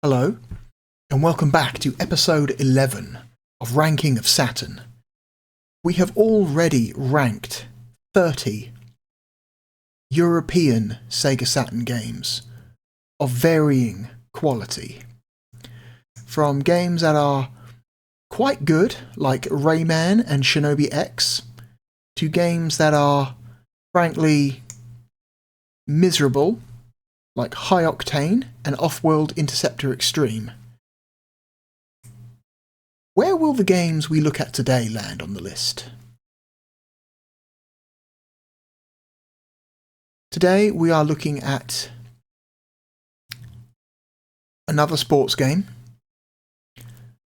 Hello, and welcome back to episode 11 of Ranking of Saturn. We have already ranked 30 European Sega Saturn games of varying quality. From games that are quite good, like Rayman and Shinobi X, to games that are, frankly, miserable, like High Octane and Off-World Interceptor Extreme. Where will the games we look at today land on the list? Today we are looking at another sports game,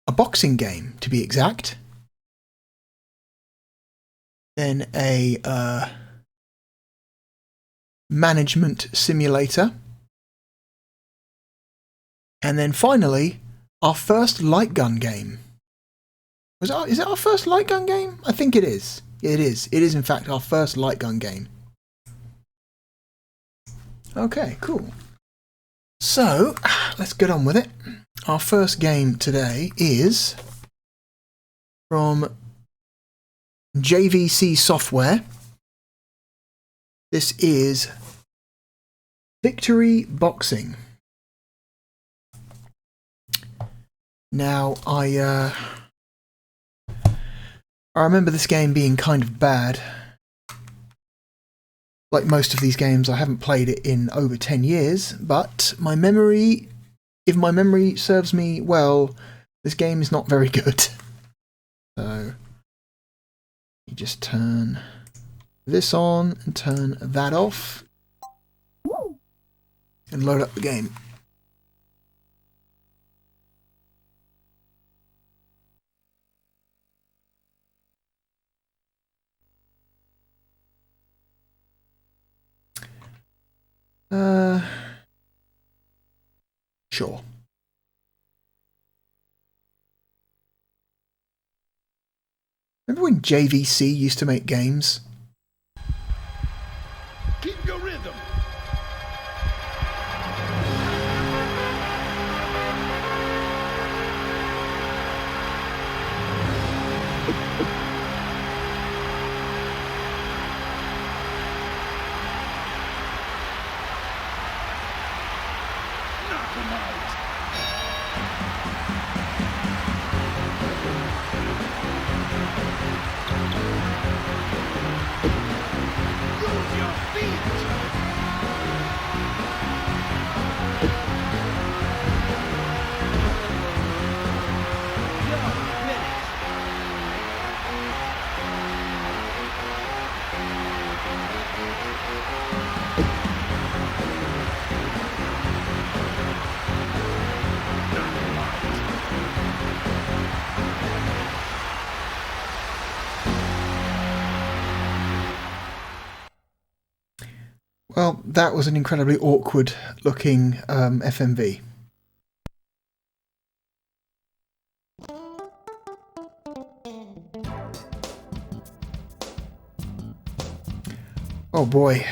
a boxing game to be exact, then a management simulator, and then finally, our first light gun game. Is it our first light gun game? I think it is. It is. It is in fact our first light gun game. Okay, cool. So, let's get on with it. Our first game today is from JVC Software. This is Victory Boxing. Now, I remember this game being kind of bad. Like most of these games, I haven't played it in over 10 years, but if my memory serves me well, this game is not very good. So, you just turn this on and turn that off, and load up the game. Sure. Remember when JVC used to make games? Keep your rhythm. Knock him out. Use your feet. You're finished. Knock him out. Well, that was an incredibly awkward looking FMV. Oh boy.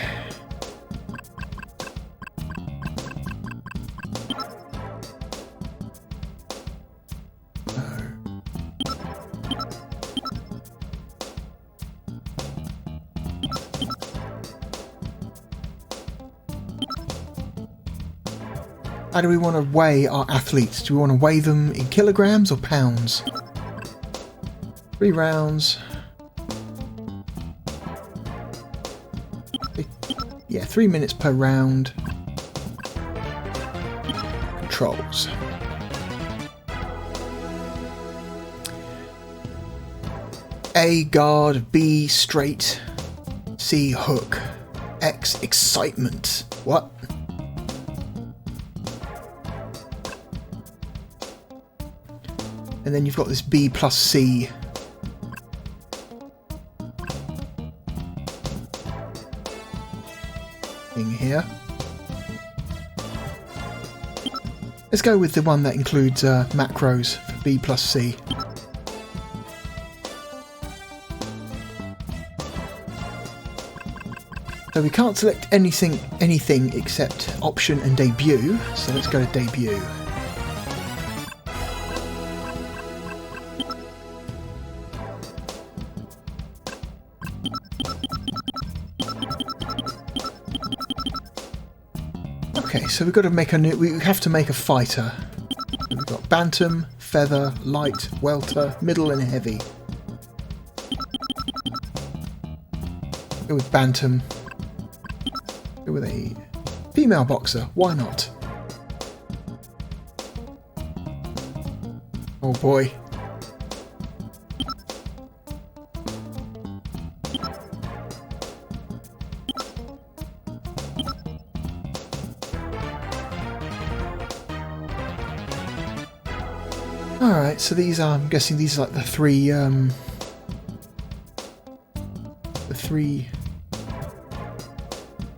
How do we want to weigh our athletes? Do we want to weigh them in kilograms or pounds? 3 rounds. Yeah, 3 minutes per round. Controls. A, guard. B, straight. C, hook. X, excitement. What? And then you've got this B plus C. Thing here. Let's go with the one that includes macros for B plus C. So we can't select anything except option and debut, so let's go to debut. Okay, so we've got to make a new... We have to make a fighter. We've got Bantam, Feather, Light, Welter, Middle and Heavy. Go with Bantam. Go with a female boxer. Why not? Oh boy. Alright, so these are, I'm guessing these are like the three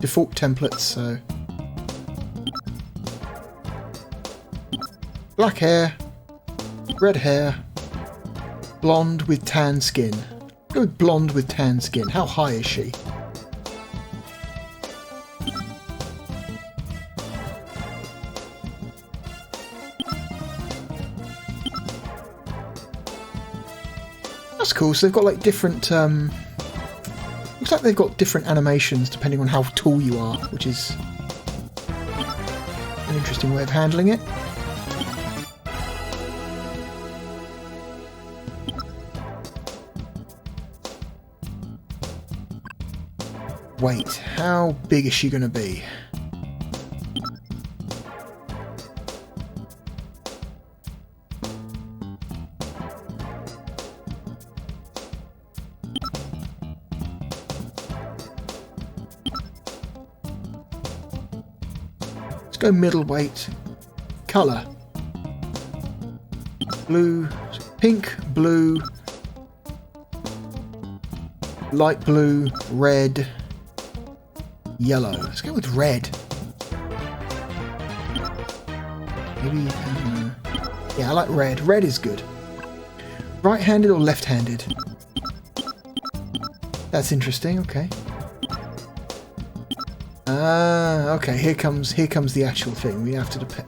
default templates, so black hair, red hair, blonde with tan skin. Go with blonde with tan skin. How high is she? That's cool. So they've got like different looks like they've got different animations depending on how tall you are, which is an interesting way of handling it. Wait, how big is she going to be? Let's go middleweight. Colour. Blue, pink, blue, light blue, red, yellow. Let's go with red. Maybe, yeah, I like red. Red is good. Right-handed or left-handed? That's interesting, okay. Ah, okay, here comes the actual thing. We have to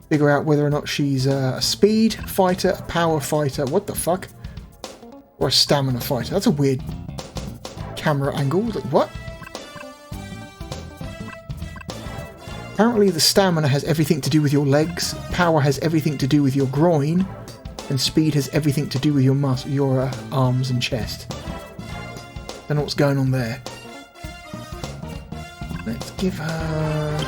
figure out whether or not she's a speed fighter, a power fighter, what the fuck? Or a stamina fighter. That's a weird camera angle. Like, what? Apparently the stamina has everything to do with your legs, power has everything to do with your groin, and speed has everything to do with your arms and chest. Don't know what's going on there. Let's give her...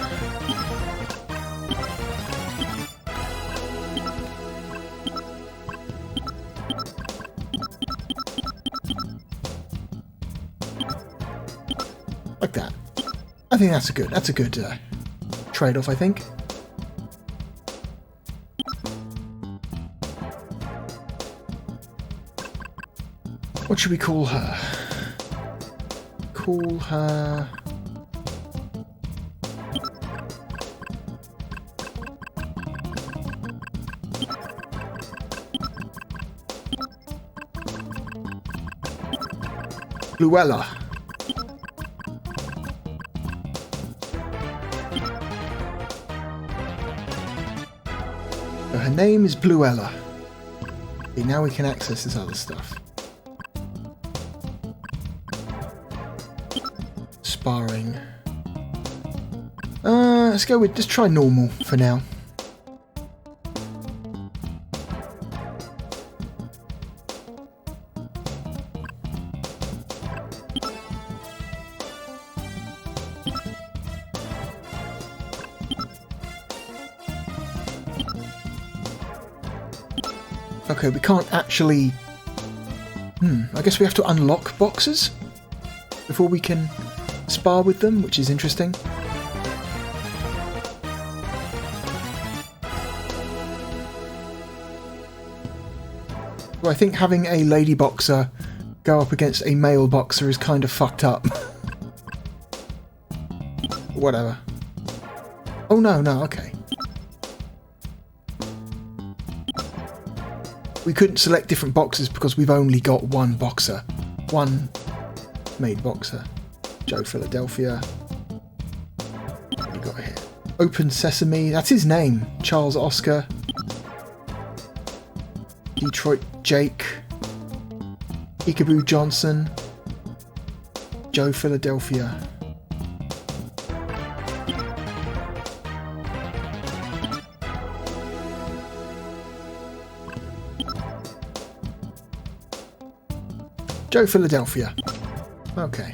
like that. I think that's a good trade-off, I think. What should we call her? Call her... Bluella. So her name is Bluella. Okay, now we can access this other stuff. Sparring. Let's go with, just try normal for now. Okay, we can't actually... I guess we have to unlock boxes before we can spar with them, which is interesting. Well, I think having a lady boxer go up against a male boxer is kind of fucked up. Whatever. Oh no, okay. We couldn't select different boxes because we've only got one boxer. One made boxer. Joe Philadelphia. What we got here? Open Sesame. That's his name. Charles Oscar. Detroit Jake. Peekaboo Johnson. Joe Philadelphia. Joe Philadelphia. Okay.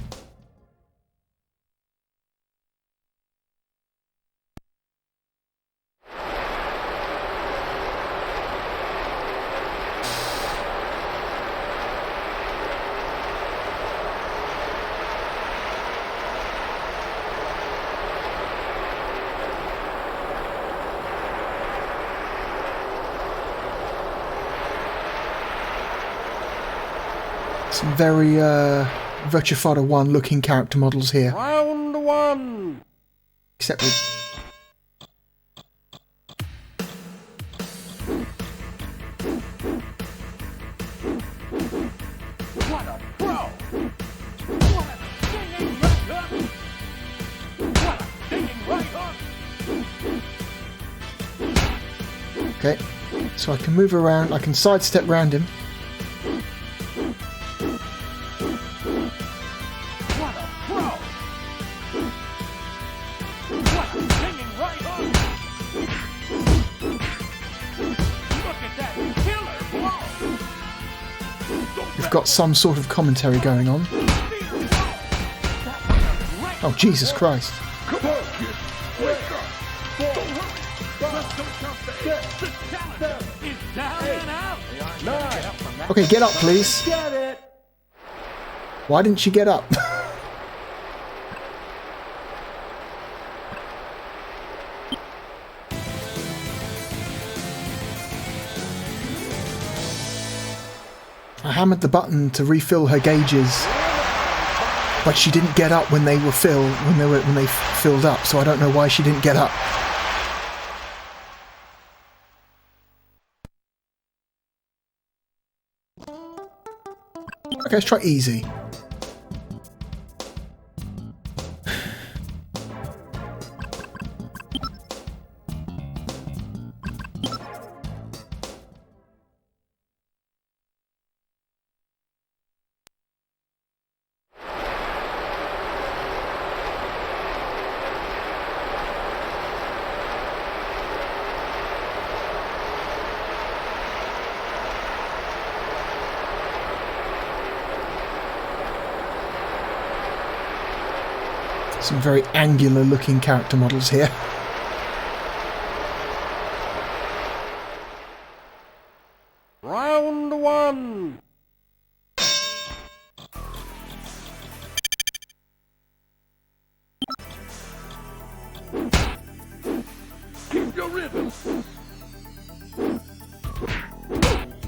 Some very Virtua Fighter 1 looking character models here. Round one. Except with... What a pro! What a stinging right hook! What a stinging right hook! Okay, so I can move around, I can sidestep around him. What a pro! What a stinging right hook! Look at that killer blow! We've got some sort of commentary going on. Oh, Jesus Christ. Come on, kid! Wake up! Don't hurry! Let's go count the eight! The challenger is down and out! Okay, get up, please. Get it. Why didn't she get up? I hammered the button to refill her gauges, but she didn't get up when they were when they filled up. So I don't know why she didn't get up. Okay, let's try easy. Some very angular looking character models here. Round one. Keep your rhythm!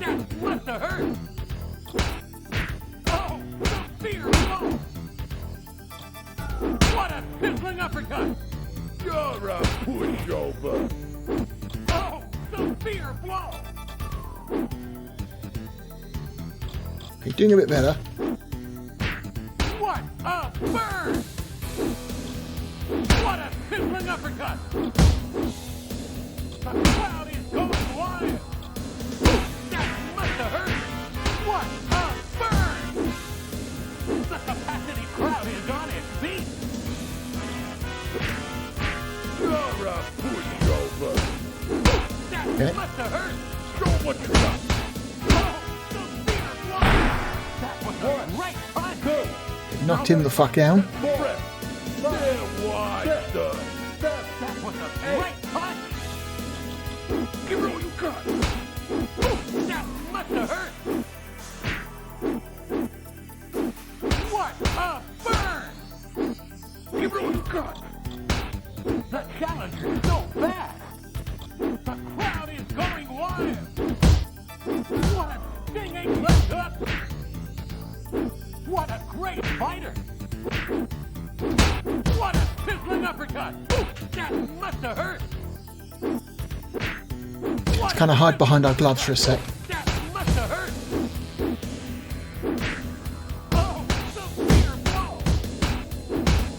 That must have hurt! Oh, the fear blow! What a pizzling uppercut! You're a pushover! Oh, the fear blow! Okay, doing a bit better. What a burn! What a pizzling uppercut! The crowd is going wild! That must have hurt! What a burn! The capacity crowd is on its feet! You're a pushover! That Okay. must have hurt! Show what you got! Oh, the fear blow! That was a right punch! Knocked him the fuck down. That was a right punch! Give it all you got! That must have hurt! What a burn! Give it all you got! The challenger's so fast! The crowd is going wild! What a stinging left hook! What a great fighter! What a sizzling uppercut! That must have hurt! Let's kind of hide behind our gloves for a sec. That must have hurt! Oh, the fear blow!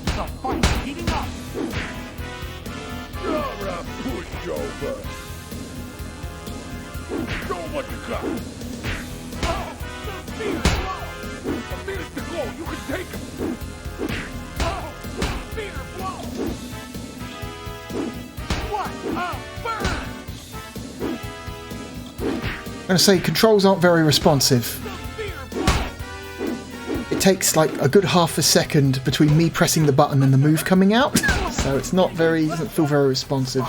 The fight's heating up! You're a pushover! Show what you got! Oh, the fear blow! A minute to go, you can take him! Oh, the fear blow! What a burn! I'm going to say controls aren't very responsive. The fear blow! takes like a good half a second between me pressing the button and the move coming out, so it's not very, doesn't feel very responsive.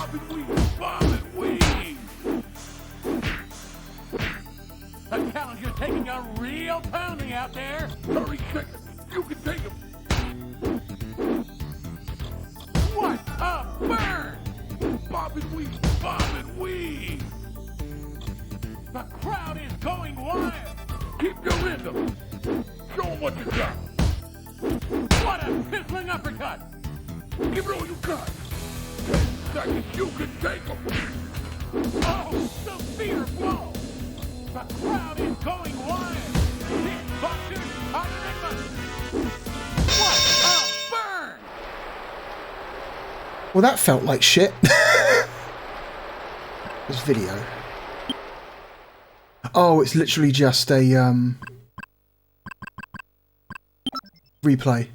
That challenger's taking a real pounding out there. 30 seconds. You can take him. What a burn! Bob and weave, bob and weave. The crowd is going wild. Keep your rhythm. Show 'em what you got. What a sizzling uppercut. Give it all you got. 10 seconds, you can take him. Oh, severe blow. The crowd is going wild. This boxers are relentless. What a burn! Well, that felt like shit. This video. Oh, it's literally just a replay.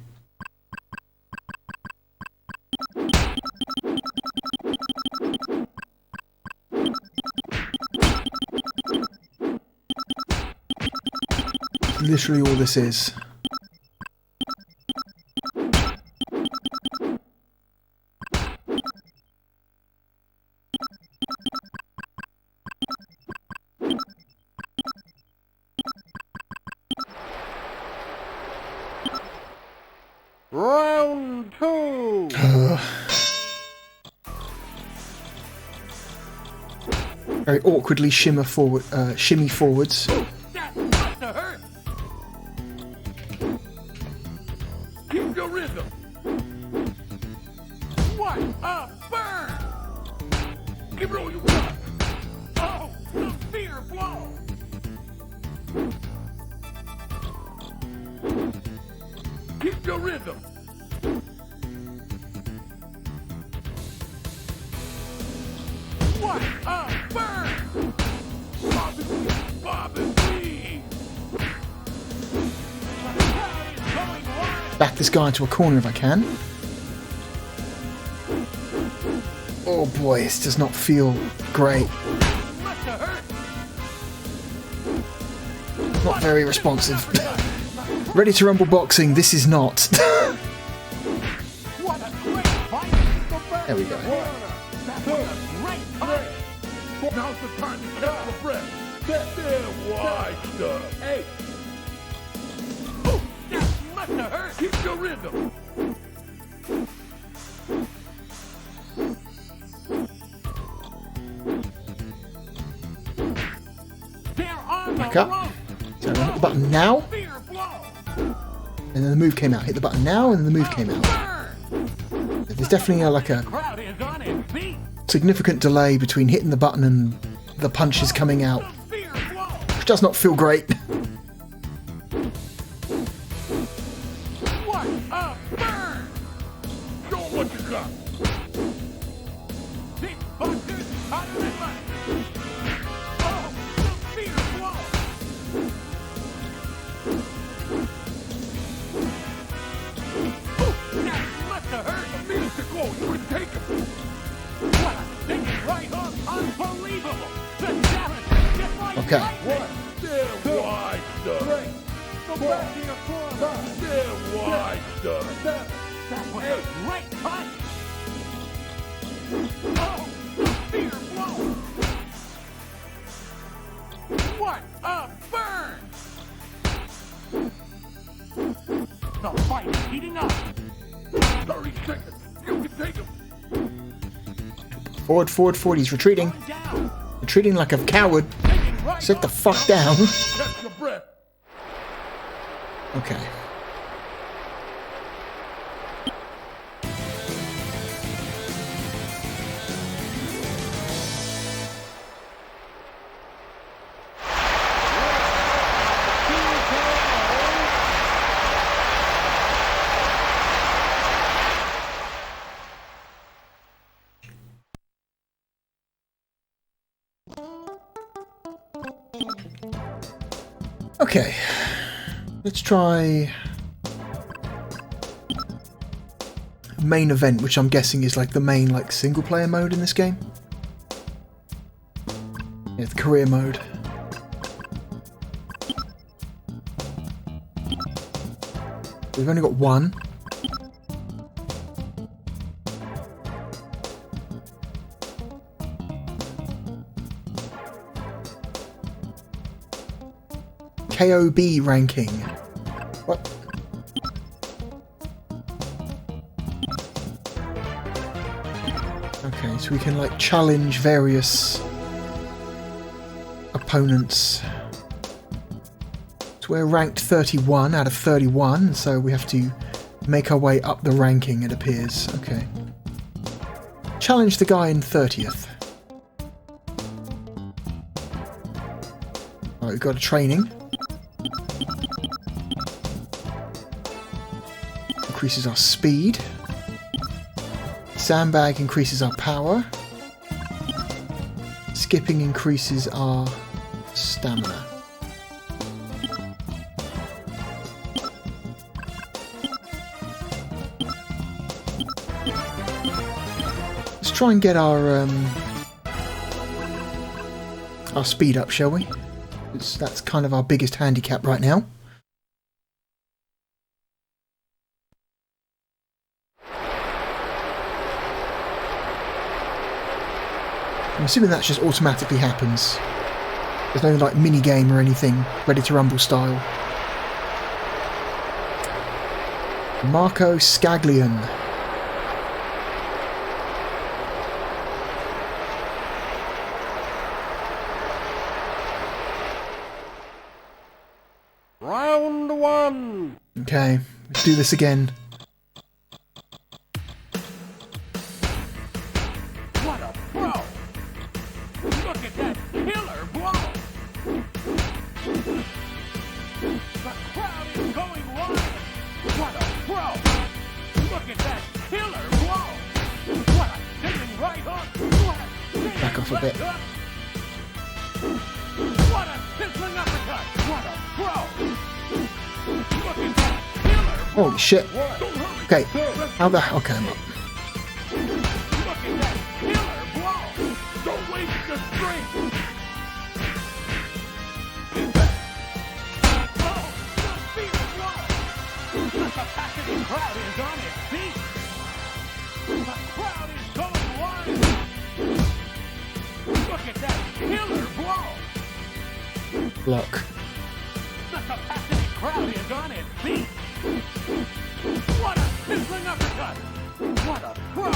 Literally all this is. Round 2. Very awkwardly shimmy forwards. That must have hurt. Keep your rhythm. What a burn! Give it all you got. Oh, severe blow. Keep your rhythm. What a burn! Bob and weave, bob and weave. The crowd is going wild. Back this guy into a corner if I can. Oh boy, this does not feel great. Must have hurt. Not very responsive. Ready to Rumble Boxing, this is not. What a great fight. There we go. That was a great fight. Now's the time to catch your breath. There, wide stuff. Hey. Oh, that must have hurt. Keep your rhythm. They're on Back the up. rope. So hit the button now, Severe blow. and then the move came out. Hit the button now, and then the move came out. Burn. There's definitely like a Crowd is on its feet. significant delay between hitting the button and the punches coming out, Severe blow. which does not feel great. What a burn! Show 'em what you got. These boxers are relentless. Oh, severe blow. Ooh, that must have hurt. A minute to go. You can take him. What a stinging right hook. Unbelievable. The challenge is just like Okay. lightning. There, wide stuff. Go back to your corner. There, wide stuff. That was a great punch. Oh, severe blow. What a burn. The fight is heating up. 30 seconds. You can take him. Forward, forward, forward. He's retreating. Going down. Retreating like a coward. Taking right Sit the up. fuck down. Catch your breath. Okay. Okay. Let's try main event, which I'm guessing is like the main like single player mode in this game. Yeah, the career mode. We've only got one. KOB ranking. What? Okay, so we can like challenge various opponents. So we're ranked 31 out of 31, so we have to make our way up the ranking, it appears. Okay. Challenge the guy in 30th. Alright, we've got a training. Increases our speed. Sandbag increases our power. Skipping increases our stamina. Let's try and get our speed up, shall we? That's kind of our biggest handicap right now. I'm assuming that just automatically happens. There's no like mini game or anything, Ready to Rumble style. Marco Scaglione. Round one. Okay, let's do this again. What a pro! Look at that killer blow! The crowd is going wild! What a pro! Look at that killer blow! What a singing right hook! What a singing Back off a bit. left hook! What a sizzling uppercut! What a pro! Look at that killer blow! Holy shit. Okay, how the... Okay, I'm up. Look at that killer blow! Don't waste your strength! Oh, the speed of blow! The capacity crowd is on its feet! The crowd is going wild! Look at that killer blow! Block. The capacity crowd is on its feet! What a sizzling uppercut! What a pro!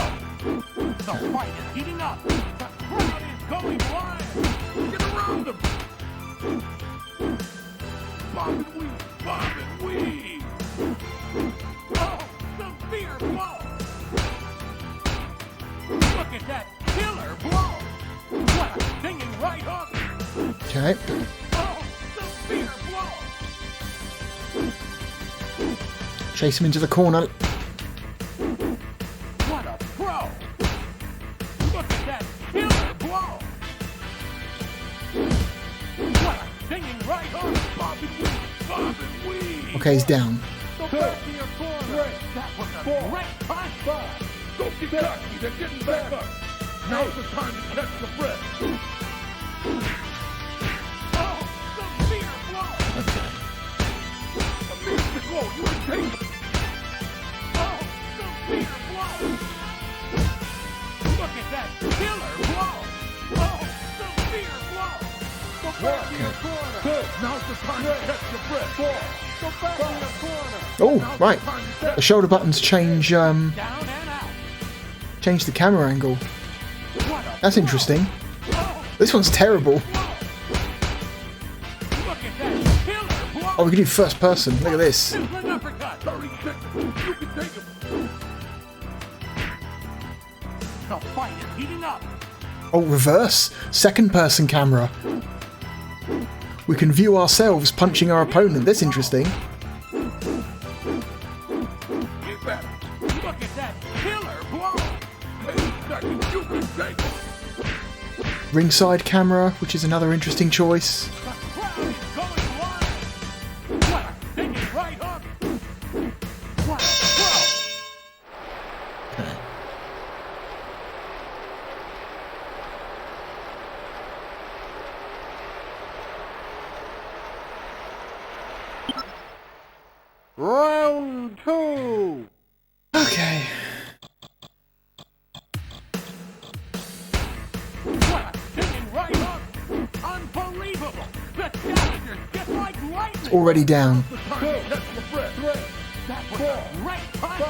The fight is heating up! The crowd is going wild! Get around him! Bob and weave! Bob and weave! Oh, severe blow! Look at that killer blow! What a stinging right hook! Okay. Oh, severe blow! Chase him into the corner. What a pro! Look at that killer blow! What a singing right hook! Bob and weave! Bob and weave! Okay, he's down. Go back to your corner! That was a great punch! Don't get cocky, they're getting back up! Now's the time to catch the breath! Oh, severe blow! Okay. Amazing blow, you ain't taking it! Oh, severe blow! Look at that killer blow! Oh, severe blow! Go back to your corner! Good, now's the time to catch your breath! Go back to your corner! Oh, right. The shoulder buttons change Down and out! change the camera angle. What a That's interesting. blow! This one's terrible. Look at that killer blow! Oh, we can do first person. Look at this. Sizzling uppercut! Hurry, you can take him! The fight is heating up! Oh, reverse. Second person camera. We can view ourselves punching our opponent. That's interesting. You better! Look at that killer blow! Hey, second, you can take him! Ringside camera, which is another interesting choice. The crowd is going wild! What a stinging right hook! What a Okay. Round It's already down. Catch your breath. That was a great punch.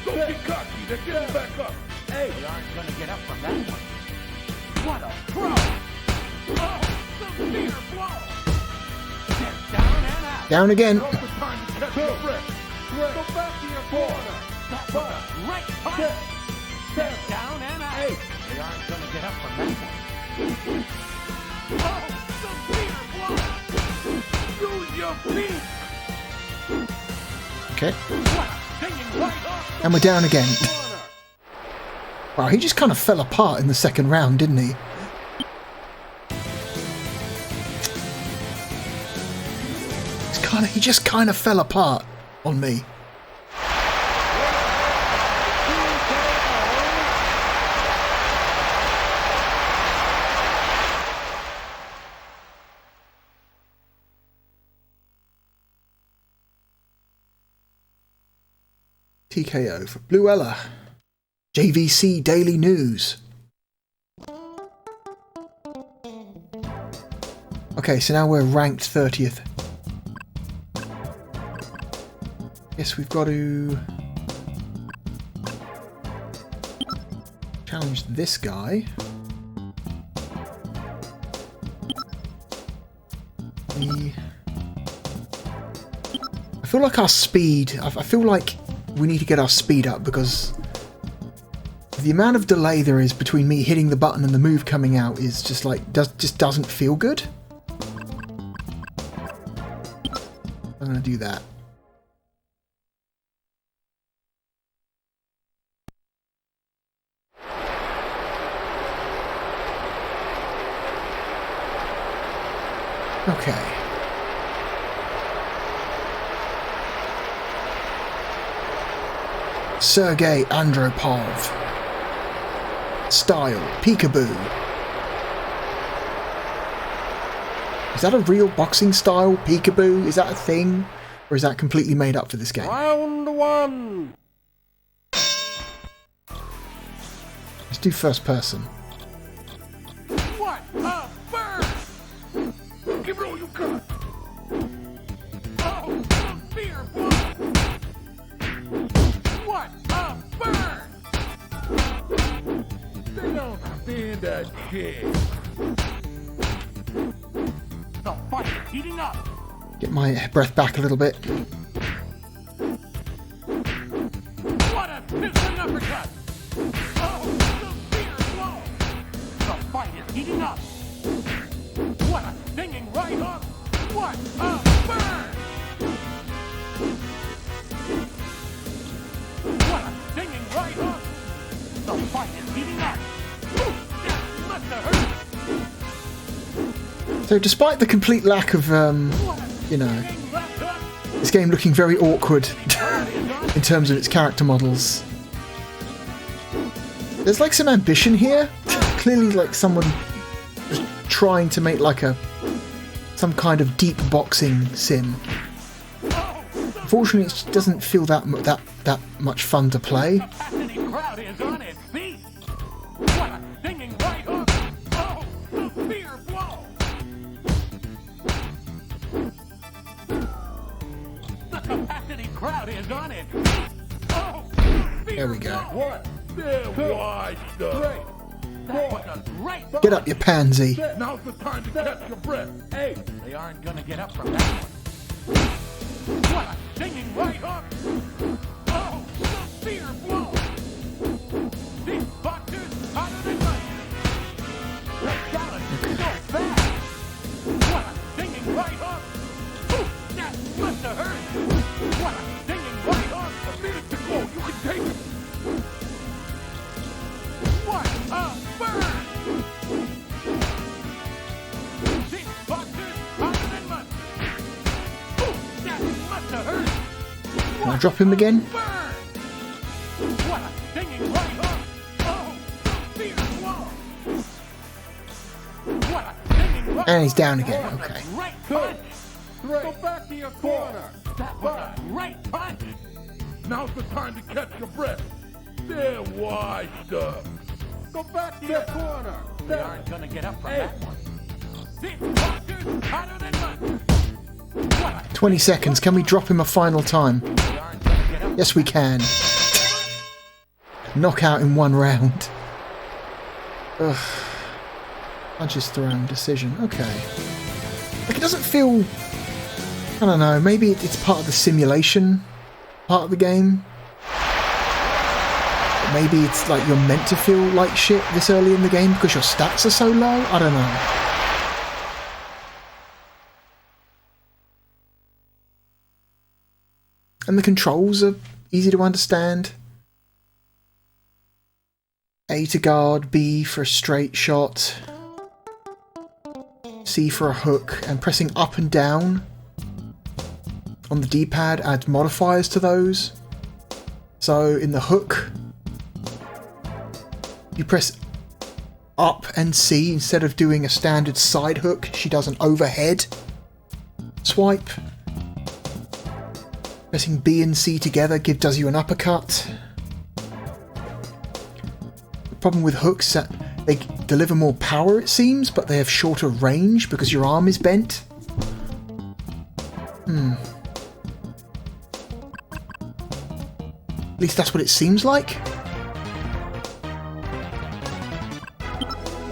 Don't get cocky. They're getting back up. Hey, they aren't gonna get up from that one. What a throw! Oh, severe blow. They're down and out. Down again. Now's the time to catch your breath. Go back to your corner. That was a great punch. They're down and out. Hey, they aren't gonna get up from that one. Oh, severe blow. Use your feet. Okay. What a stinging right hook. And we're down again. Wow, he just kind of fell apart in the second round, didn't he? He just kind of fell apart on me. TKO for Bluella. JVC Daily News. Okay, so now we're ranked 30th. Guess we've got to challenge this guy. I feel like our speed, I feel like we need to get our speed up because the amount of delay there is between me hitting the button and the move coming out is just like, just doesn't feel good. I'm going to do that. Okay. Sergei Andropov. Style, peekaboo. Is that a real boxing style, peekaboo? Is that a thing? Or is that completely made up for this game? Round one. Let's do first person. What a burn! Give it all you got. Oh, severe blow. What a burn! They don't stand a chance. The fight is heating up. Get my breath back a little bit. What a piston uppercut! Oh, severe blow! The fight is heating up. What a stinging right hook! What a burn! What a stinging right hook! The fight is heating up. Ooh, that must have hurt. So despite the complete lack of, you know, this game looking very awkward in terms of its character models, there's like some ambition here. Clearly like someone was trying to make like some kind of deep boxing sim. Unfortunately, it just doesn't feel that much fun to play. Capacity crowd is on its feet. What a stinging right hook! Oh, severe blow! The capacity crowd is on its feet. Oh, severe There we go. blow. They're washed up. That was a great. Get up, you pansy. Now's the time to catch your breath. Hey, they aren't gonna get up from that one. What a stinging right hook! Oh, severe blow! These boxers hotter than lightning. The challenge is so fast. What a stinging right hook! Ooh, that must have hurt. What a stinging right hook! A minute to go. You can take it. What a burn! These boxers hotter than lightning. Ooh, that must have hurt. Can I drop him again? Burn! What a stinging right hook! Oh, severe blow! What a stinging right And he's down again. Okay. Great punch! Go back to your corner! That was a great punch! Now's the time to catch your breath. They're washed up. Go back to your corner. They aren't gonna get up from that one. These boxers hotter than mustard. 20 seconds. Can we drop him a final time? Yes, we can. Knockout in 1 round. Ugh. Punches thrown. Decision. Okay. Like, it doesn't feel... I don't know. Maybe it's part of the simulation part of the game. Maybe it's like you're meant to feel like shit this early in the game because your stats are so low. I don't know. And the controls are easy to understand. A to guard, B for a straight shot, C for a hook, and pressing up and down on the D-pad adds modifiers to those. So in the hook, you press up and C instead of doing a standard side hook. She does an overhead swipe. Pressing B and C together does you an uppercut. The problem with hooks is that they deliver more power, it seems, but they have shorter range because your arm is bent. At least that's what it seems like.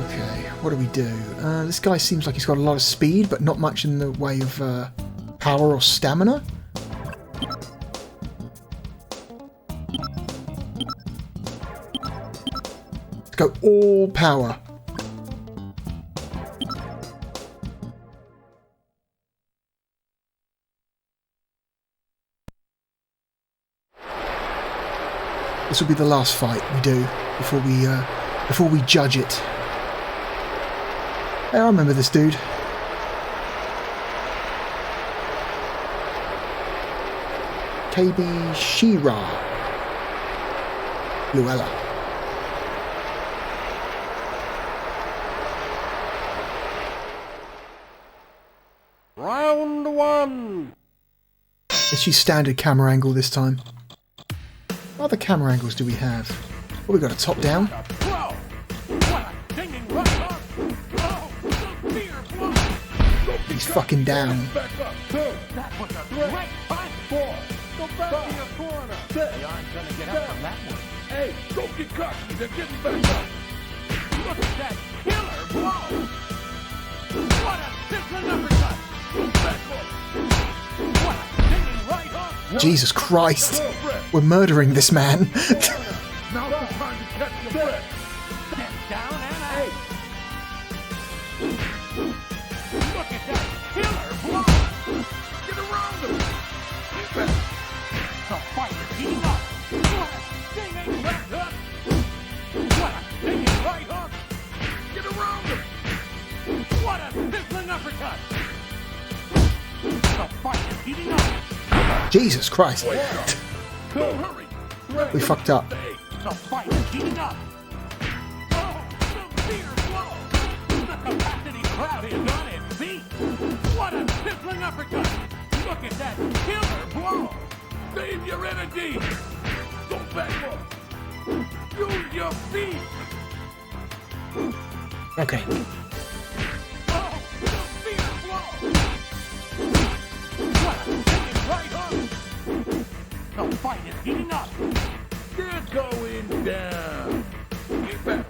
Okay, what do we do? This guy seems like he's got a lot of speed, but not much in the way of power or stamina. Let's go all power. This will be the last fight we do before we judge it. Hey, I remember this dude. KB Shira. Luella. Round 1. Let's use standard camera angle this time. What other camera angles do we have? Oh, we got a top down. He's fucking down. Hey, don't get cocky, they're getting back up. Look at that killer blow. What a sizzling uppercut. Back up. What a stinging right hook. Jesus Christ. We're murdering this man. Now's the time to catch your breath. Step down and out. Hey, Look at that killer blow. get around him. The fight is heating up. What a stinging left hook. What a stinging right hook. Get around him. What a sizzling uppercut. The fight is heating up. Jesus Christ. Don't hurry. We fucked up. The fight is heating up. Oh, severe blow. The capacity crowd is on its feet. What a sizzling uppercut. Look at that killer blow. Save your energy. Don't back up. Use your feet. Okay. Oh, severe blow. What a stinging right hook. The fight is heating up. They're going down. Get back.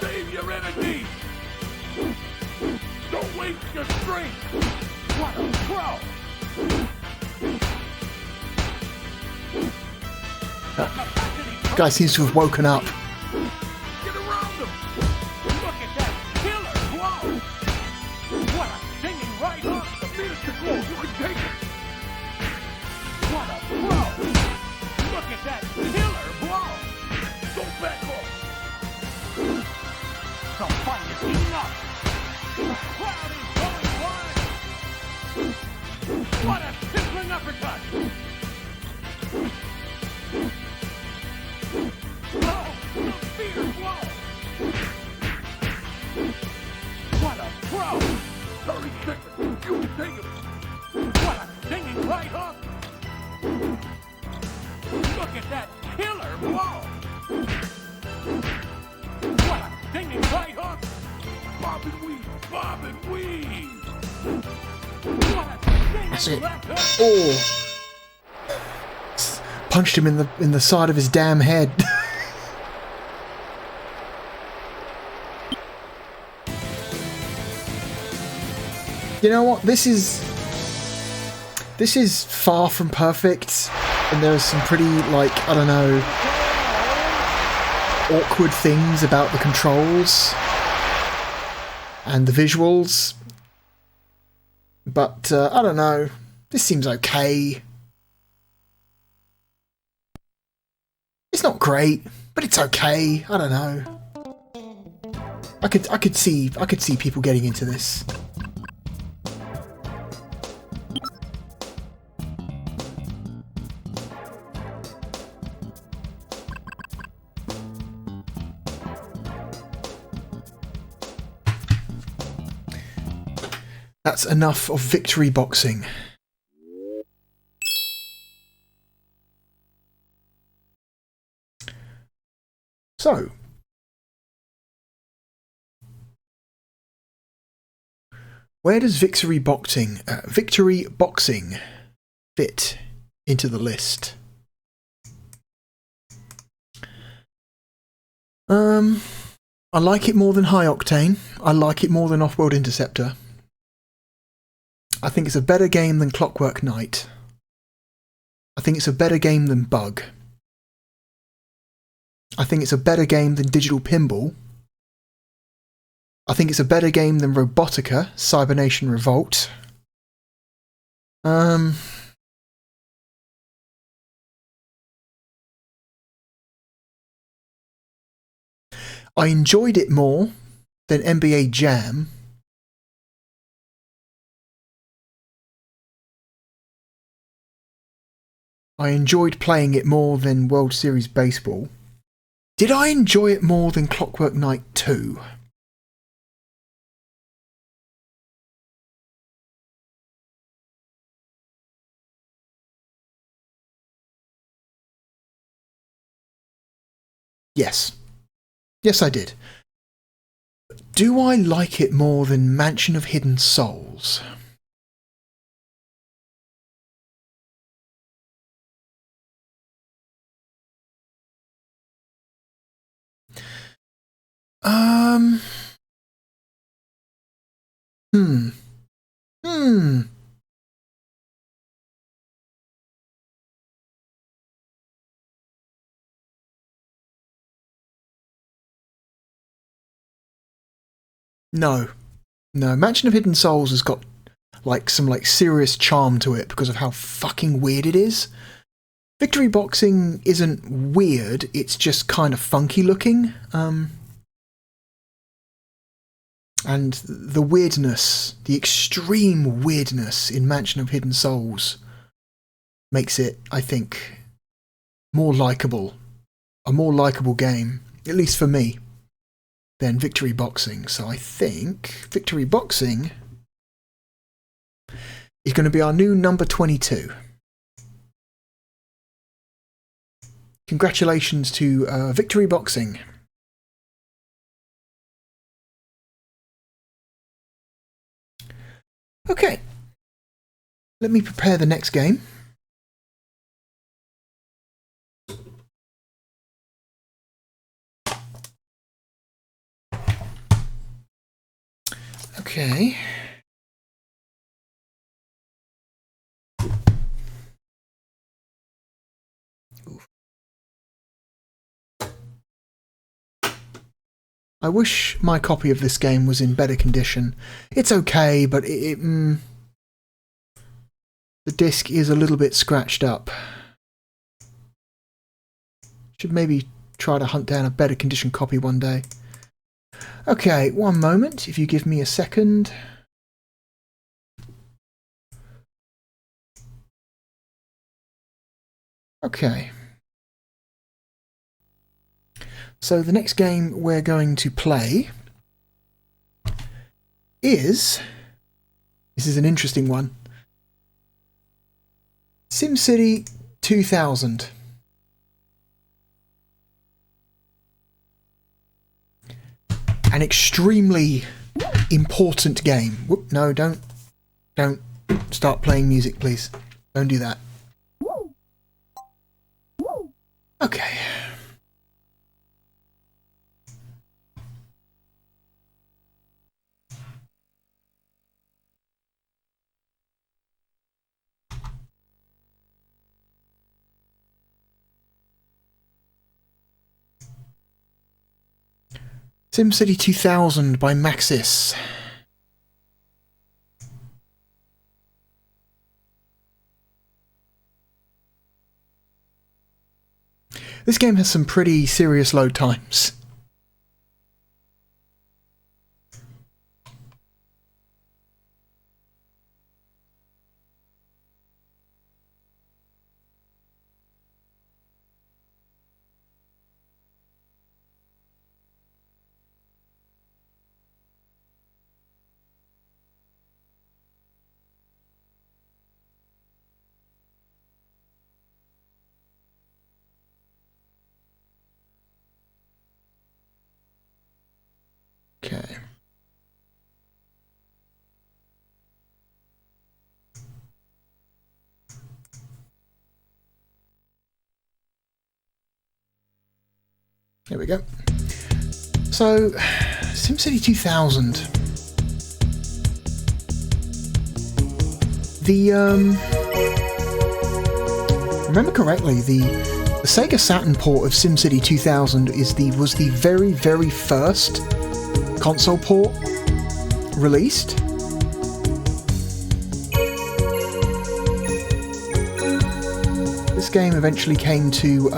Save your energy. Don't waste your strength. What a throw. Guy seems to have woken up. Get around them. Look at that killer blow. What a stinging right hook. A minute to go. You can take it. What a throw. Look at that killer blow. Don't back off. The fight is heating up. The crowd is going wild. What a sizzling uppercut. Oh, severe blow. What a throw. 30 seconds. You can take it. What a stinging right hook. Look at that killer blow. What a stinging right hook. Pop and weave, bob and weave. That's it. Oh! Punched him in the side of his damn head. You know what? This is far from perfect, and there are some pretty, like, I don't know, awkward things about the controls and the visuals. But I don't know. This seems okay. It's not great, but it's okay. I don't know. I could see people getting into this. That's enough of victory boxing. So, where does victory boxing fit into the list? I like it more than High Octane. I like it more than Off-World Interceptor. I think it's a better game than Clockwork Knight. I think it's a better game than Bug. I think it's a better game than Digital Pinball. I think it's a better game than Robotica, Cybernation Revolt. I enjoyed it more than NBA Jam. I enjoyed playing it more than World Series Baseball. Did I enjoy it more than Clockwork Knight 2? Yes. Yes, I did. Do I like it more than Mansion of Hidden Souls? No. No, Mansion of Hidden Souls has got like some like serious charm to it because of how fucking weird it is. Victory Boxing isn't weird, it's just kind of funky looking. And the weirdness, the extreme weirdness in Mansion of Hidden Souls makes it, I think, more likeable. A more likeable game, at least for me, than Victory Boxing. So I think Victory Boxing is going to be our new number 22. Congratulations to Victory Boxing. Okay, let me prepare the next game. Okay. Oof. I wish my copy of this game was in better condition. It's okay, but the disc is a little bit scratched up. Should maybe try to hunt down a better condition copy one day. Okay, one moment, if you give me a second. Okay. So the next game we're going to play is... This is an interesting one. SimCity 2000. An extremely important game. Whoop, no, don't start playing music, please. Don't do that. Okay. SimCity 2000 by Maxis. This game has some pretty serious load times. Okay. Here we go. So, SimCity 2000. Remember correctly, the Sega Saturn port of SimCity 2000 was the very, very first console port released. This game eventually came to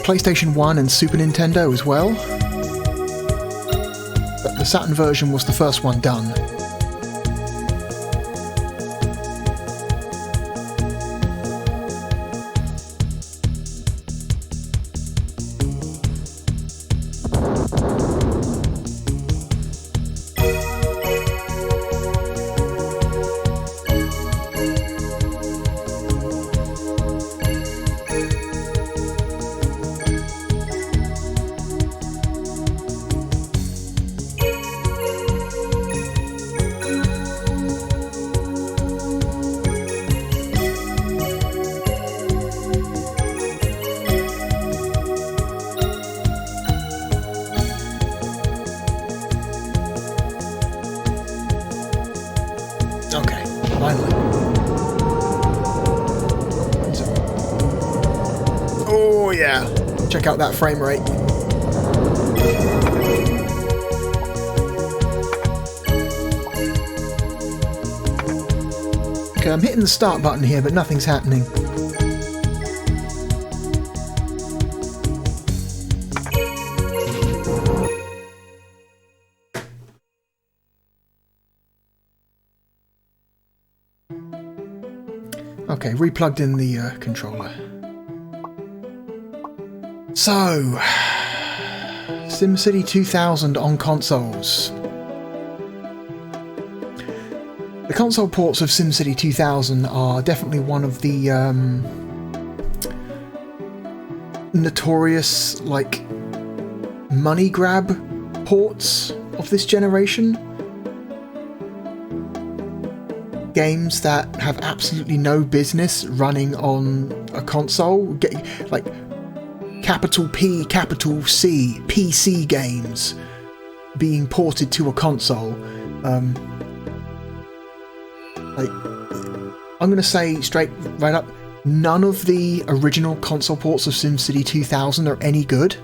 PlayStation 1 and Super Nintendo as well, but the Saturn version was the first one done. Okay, finally. Oh yeah, check out that frame rate. Okay, I'm hitting the start button here, but nothing's happening. Okay, replugged in the controller. So, SimCity 2000 on consoles. The console ports of SimCity 2000 are definitely one of the notorious, like, money grab ports of this generation. Games that have absolutely no business running on a console, like capital P, capital C, PC games being ported to a console. Like, I'm gonna say right up, none of the original console ports of SimCity 2000 are any good.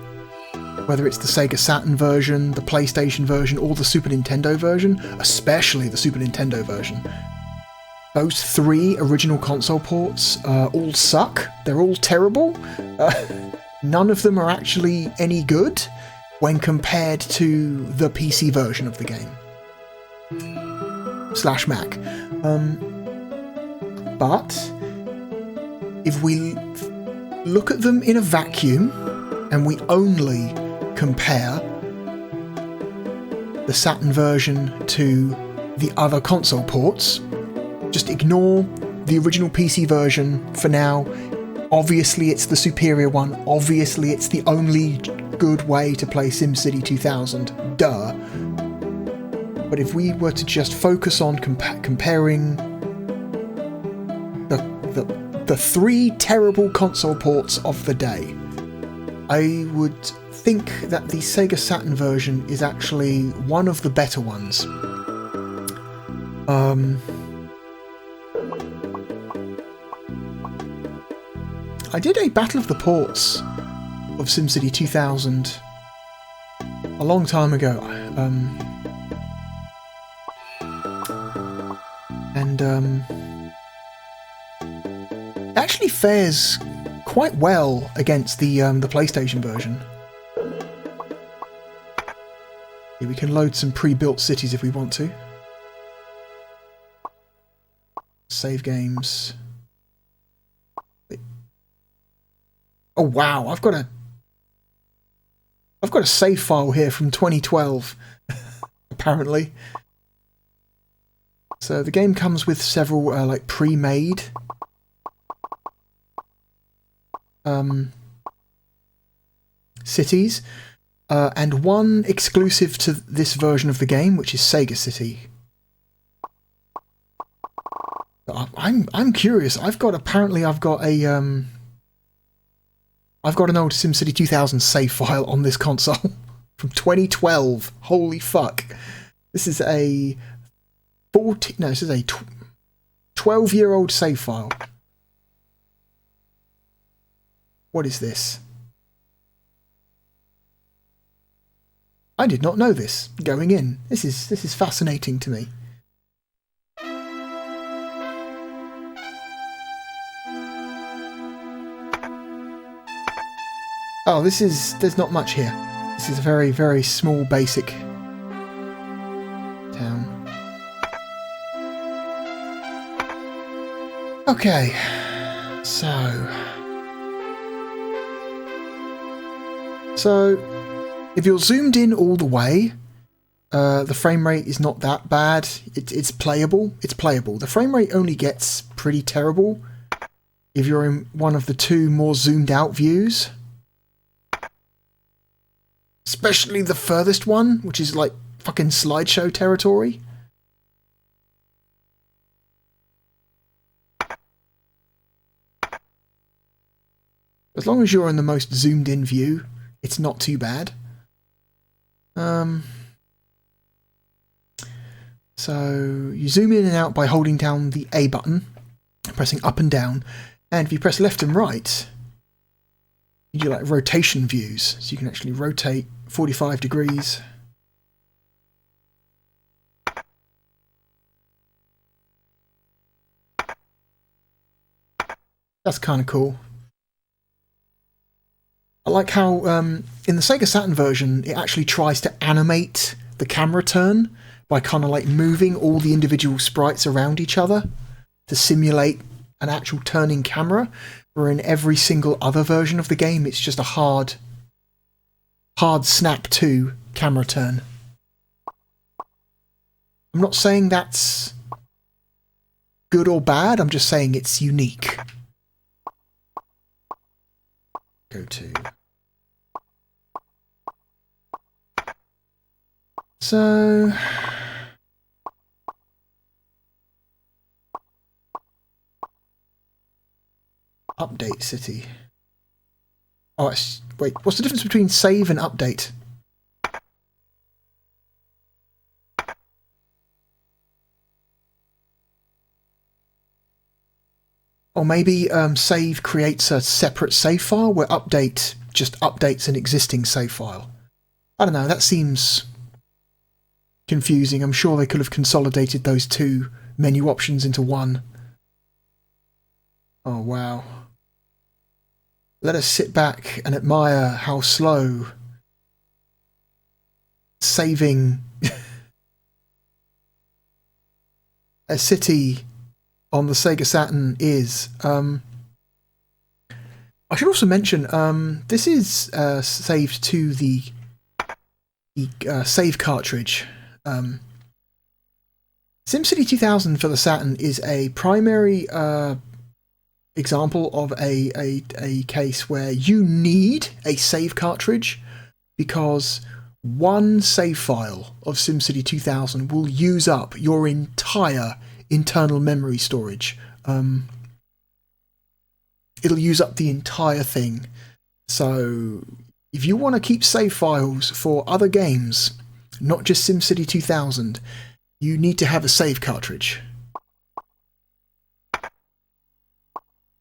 Whether it's the Sega Saturn version, the PlayStation version, or the Super Nintendo version, especially the Super Nintendo version. Those three original console ports all suck. They're all terrible. None of them are actually any good when compared to the PC version of the game. / Mac. But if we look at them in a vacuum and we only compare the Saturn version to the other console ports, just ignore the original PC version for now. Obviously it's the superior one, obviously it's the only good way to play SimCity 2000, duh. But if we were to just focus on comparing the three terrible console ports of the day, I would think that the Sega Saturn version is actually one of the better ones. I did a Battle of the Ports of SimCity 2000 a long time ago, and it actually fares quite well against the PlayStation version. Yeah, we can load some pre-built cities if we want to. Save games. Oh wow, I've got a save file here from 2012, apparently. So the game comes with several like pre-made cities, and one exclusive to this version of the game, which is Sega City. I'm curious. I've got an old SimCity 2000 save file on this console from 2012. Holy fuck! This is a 12-year-old save file. What is this? I did not know this going in. This is fascinating to me. Oh, there's not much here. This is a very, very small, basic town. Okay, so if you're zoomed in all the way, the frame rate is not that bad. It's playable. It's playable. The frame rate only gets pretty terrible if you're in one of the two more zoomed out views. Especially the furthest one, which is like fucking slideshow territory. As long as you're in the most zoomed in view, it's not too bad. So you zoom in and out by holding down the A button, pressing up and down, and if you press left and right, you do like rotation views, so you can actually rotate 45 degrees. That's kind of cool. I like how in the Sega Saturn version it actually tries to animate the camera turn by kind of like moving all the individual sprites around each other to simulate an actual turning camera, where in every single other version of the game it's just a hard snap to camera turn. I'm not saying that's good or bad, I'm just saying it's unique. Go to. So update city. Oh, wait, what's the difference between save and update? Or maybe save creates a separate save file, where update just updates an existing save file. I don't know, that seems confusing. I'm sure they could have consolidated those two menu options into one. Oh, wow. Let us sit back and admire how slow saving a city on the Sega Saturn is. I should also mention this is saved to the save cartridge. SimCity 2000 for the Saturn is a primary example of a case where you need a save cartridge because one save file of SimCity 2000 will use up your entire internal memory storage. It'll use up the entire thing. So if you want to keep save files for other games, not just SimCity 2000, you need to have a save cartridge.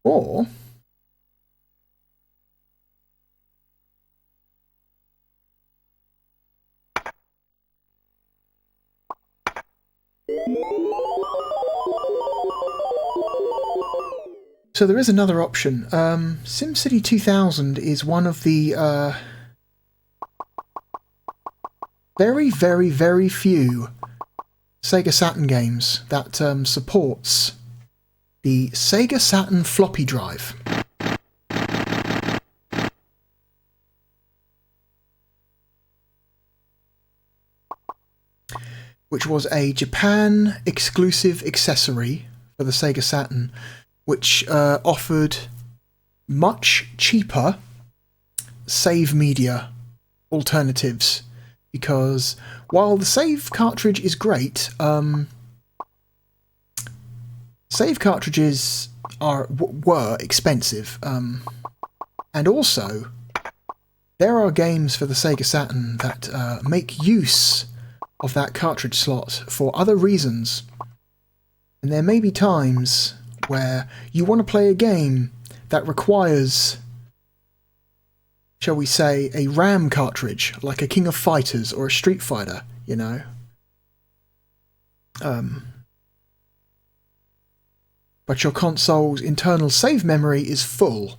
Or so there is another option. SimCity 2000 is one of the very, very, very few Sega Saturn games that supports the Sega Saturn floppy drive. Which was a Japan exclusive accessory for the Sega Saturn, which offered much cheaper save media alternatives, because while the save cartridge is great, save cartridges were expensive, and also there are games for the Sega Saturn that make use of that cartridge slot for other reasons, and there may be times where you want to play a game that requires, shall we say, a RAM cartridge, like a King of Fighters or a Street Fighter, you know. But your console's internal save memory is full.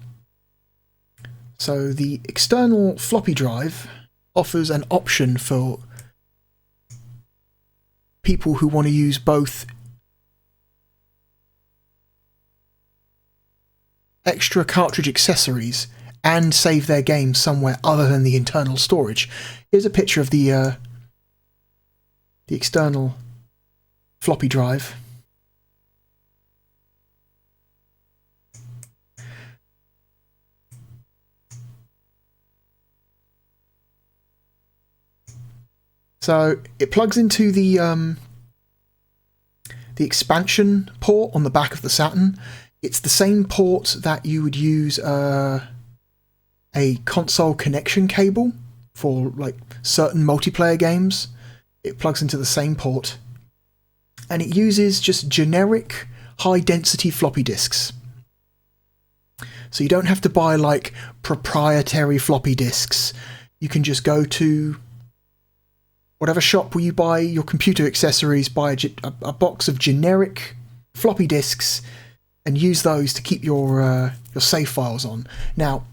So the external floppy drive offers an option for people who want to use both extra cartridge accessories and save their game somewhere other than the internal storage. Here's a picture of the external floppy drive. So it plugs into the expansion port on the back of the Saturn. It's the same port that you would use a console connection cable for like certain multiplayer games. It plugs into the same port, and it uses just generic high-density floppy disks. So you don't have to buy like proprietary floppy disks. You can just go to whatever shop where you buy your computer accessories, buy a box of generic floppy disks, and use those to keep your save files on. Now,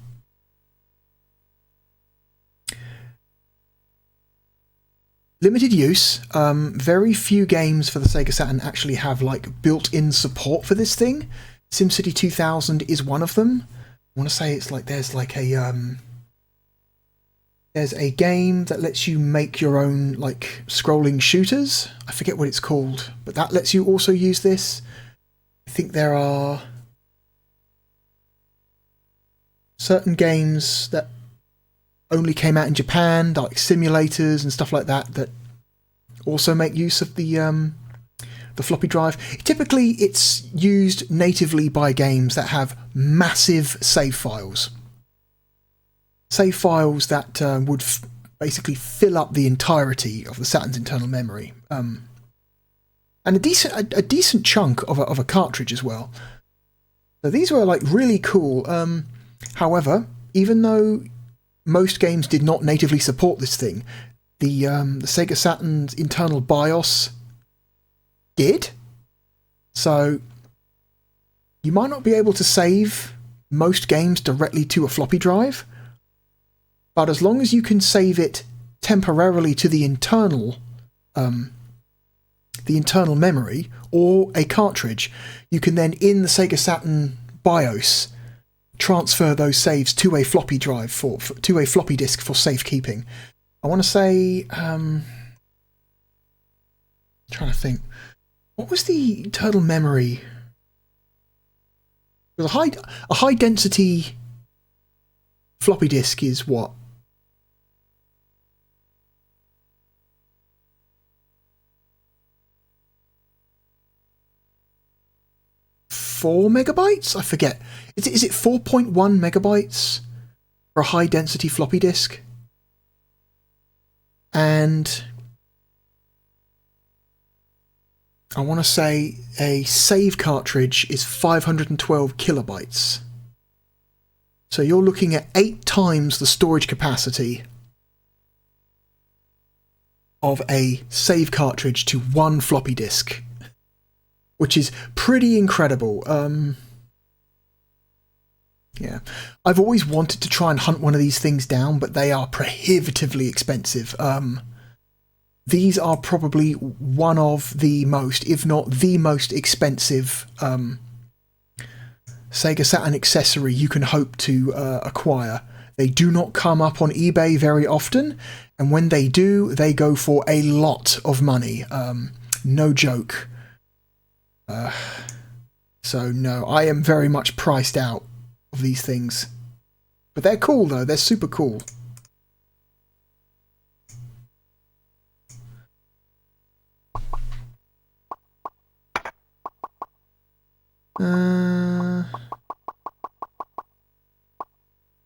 limited use. Very few games for the Sega Saturn actually have like built-in support for this thing. SimCity 2000 is one of them. I want to say it's like there's a game that lets you make your own like scrolling shooters. I forget what it's called, but that lets you also use this. I think there are certain games that only came out in Japan, like simulators and stuff like that, that also make use of the floppy drive. Typically, it's used natively by games that have massive save files. Save files that would basically fill up the entirety of the Saturn's internal memory. And a decent chunk of a cartridge as well. So these were like really cool. However, even though most games did not natively support this thing, the Sega Saturn's internal BIOS did. So you might not be able to save most games directly to a floppy drive, but as long as you can save it temporarily to the internal memory or a cartridge, you can then in the Sega Saturn BIOS transfer those saves to a floppy drive to a floppy disk for safekeeping. I want to say, trying to think, what was the internal memory? It was a high density floppy disk is what? 4 megabytes? I forget. Is it 4.1 megabytes for a high density floppy disk? And I want to say a save cartridge is 512 kilobytes. So you're looking at 8 times the storage capacity of a save cartridge to one floppy disk, which is pretty incredible. Yeah, I've always wanted to try and hunt one of these things down, but they are prohibitively expensive. These are probably one of the most, if not the most expensive Sega Saturn accessory you can hope to acquire. They do not come up on eBay very often, and when they do, they go for a lot of money. No joke. So no, I am very much priced out of these things. But they're cool though, they're super cool.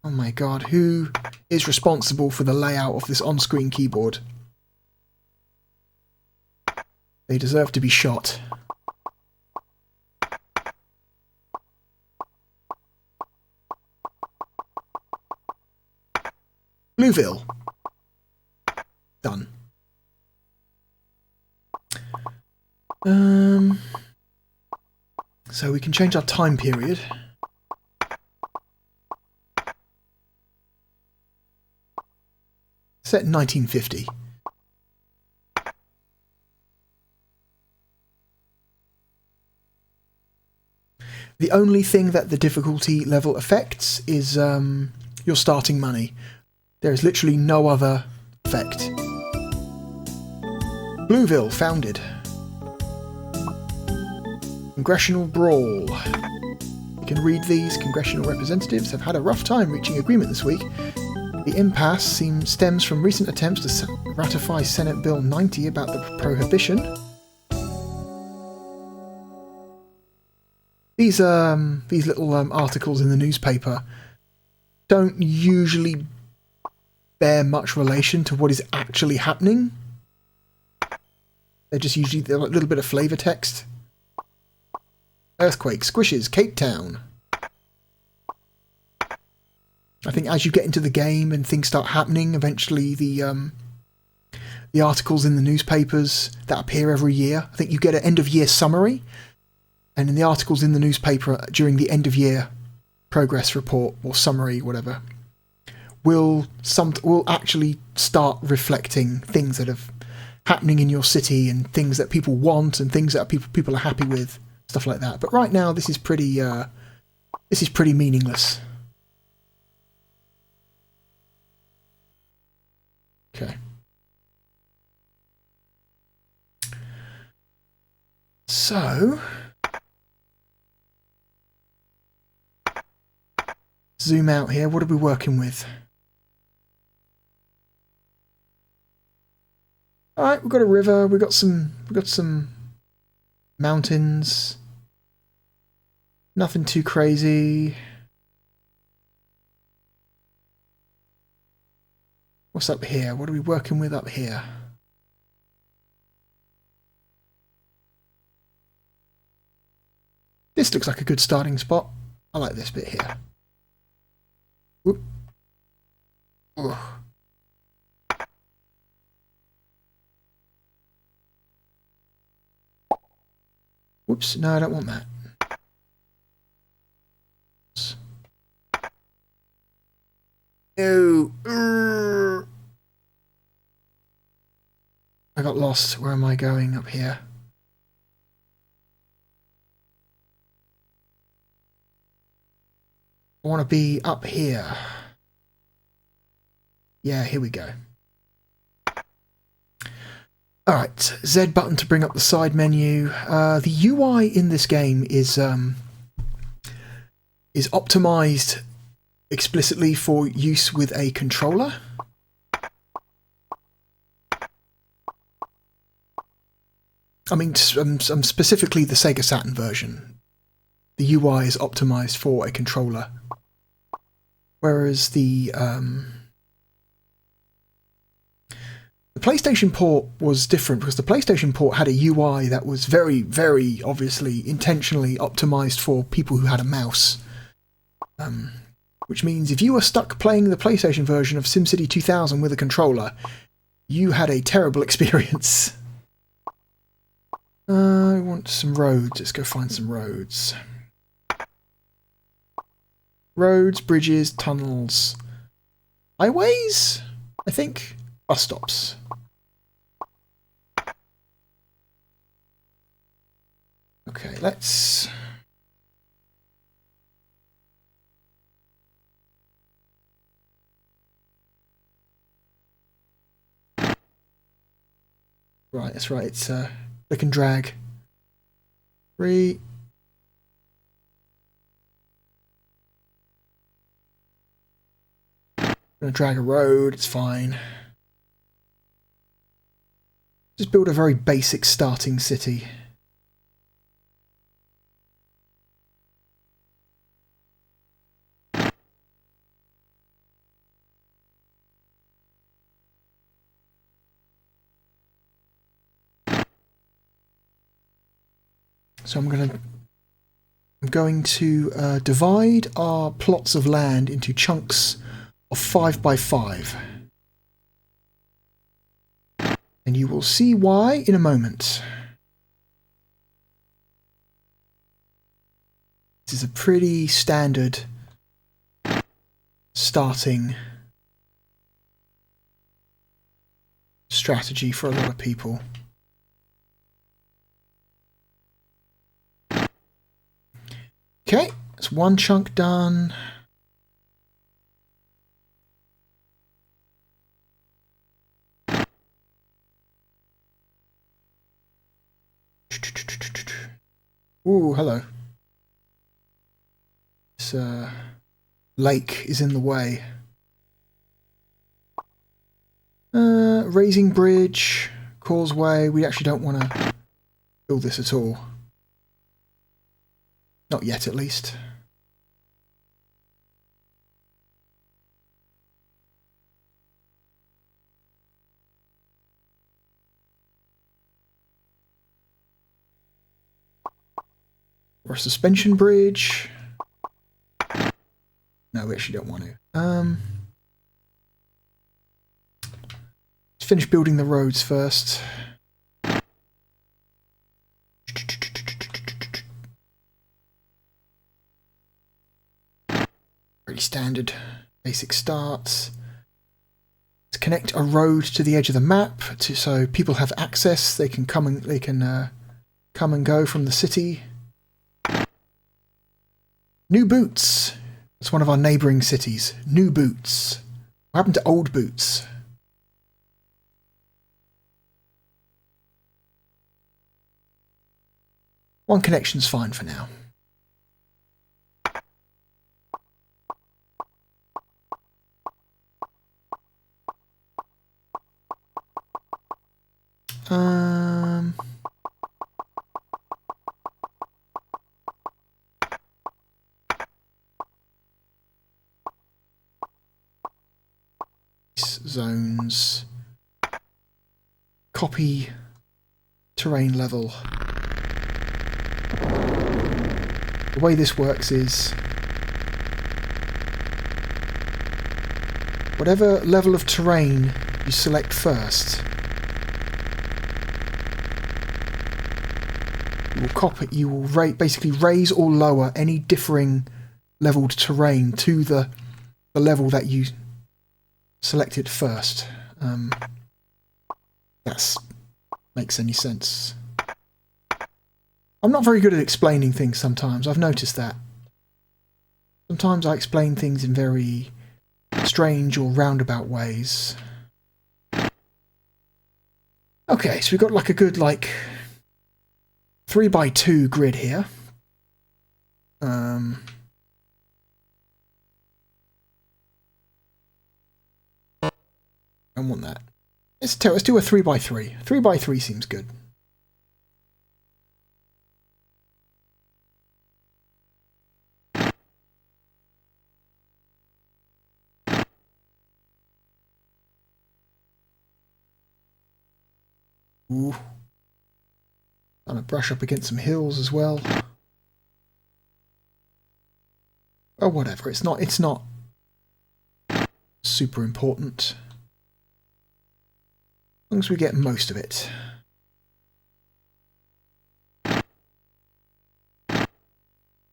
Oh my god, who is responsible for the layout of this on-screen keyboard? They deserve to be shot. Blueville. Done. So we can change our time period. Set in 1950. The only thing that the difficulty level affects is your starting money. There is literally no other effect. Blueville founded. Congressional brawl. You can read these. Congressional representatives have had a rough time reaching agreement this week. The impasse stems from recent attempts to ratify Senate Bill 90 about the prohibition. These little articles in the newspaper don't usually bear much relation to what is actually happening. They're just usually a little bit of flavour text. Earthquake squishes Cape Town. I think as you get into the game and things start happening, eventually the articles in the newspapers that appear every year, I think you get an end-of-year summary, and in the articles in the newspaper during the end-of-year progress report or summary, whatever, will actually start reflecting things that are happening in your city and things that people want and things that people are happy with, stuff like that. But right now, this is pretty meaningless. Okay. So, zoom out here. What are we working with? All right, we've got a river. We've got some mountains. Nothing too crazy. What's up here? What are we working with up here? This looks like a good starting spot. I like this bit here. Whoop. Ugh. Whoops, no, I don't want that. No. I got lost. Where am I going up here? I want to be up here. Yeah, here we go. Alright, Z button to bring up the side menu. The UI in this game is optimized explicitly for use with a controller. I mean, specifically the Sega Saturn version. the UI is optimized for a controller. Whereas the PlayStation port was different, because the PlayStation port had a UI that was very, very obviously intentionally optimized for people who had a mouse. Which means if you were stuck playing the PlayStation version of SimCity 2000 with a controller, you had a terrible experience. I want some roads. Let's go find some roads. Roads, bridges, tunnels, highways, I think, bus stops. Okay, let's... Right, that's right, it's click and drag. 3. I'm gonna drag a road, it's fine. Just build a very basic starting city. So I'm going to divide our plots of land into chunks of 5 by 5. And you will see why in a moment. This is a pretty standard starting strategy for a lot of people. Okay, that's one chunk done. Ooh, hello. This lake is in the way. Raising bridge, causeway. We actually don't want to build this at all. Not yet, at least. Or a suspension bridge. No, we actually don't want to. Let's finish building the roads first. Pretty standard basic starts. Let's connect a road to the edge of the map so people have access. They can come and go from the city. New Boots. It's one of our neighbouring cities. New Boots. What happened to Old Boots? One connection's fine for now. Zones. Copy terrain level. The way this works is whatever level of terrain you select first, you will basically raise or lower any differing leveled terrain to the level that you selected first. That makes any sense. I'm not very good at explaining things sometimes. I've noticed that. Sometimes I explain things in very strange or roundabout ways. Okay, so we've got like a good 3x2 grid here. I want that. Let's do a 3x3. 3x3 seems good. Ooh. Trying to brush up against some hills as well. Oh, whatever. It's not super important. As long as we get most of it.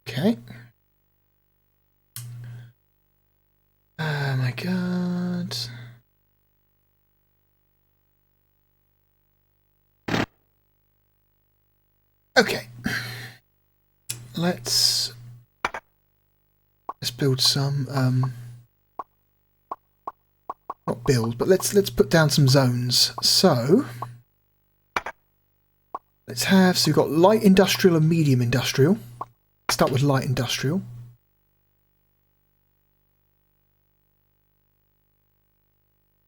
Okay. Oh my god. Okay. Let's build some not build, but let's put down some zones. So let's have, so we've got light industrial and medium industrial. Start with light industrial.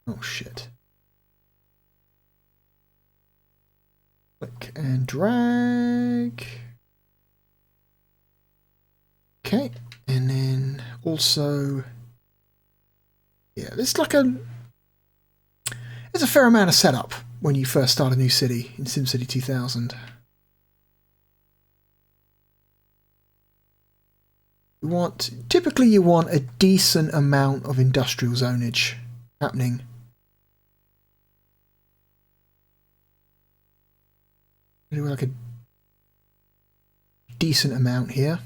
Oh shit. Click and drag. Okay, and then also, yeah, there's like there's a fair amount of setup when you first start a new city in SimCity 2000. Typically you want a decent amount of industrial zonage happening. Do like a decent amount here.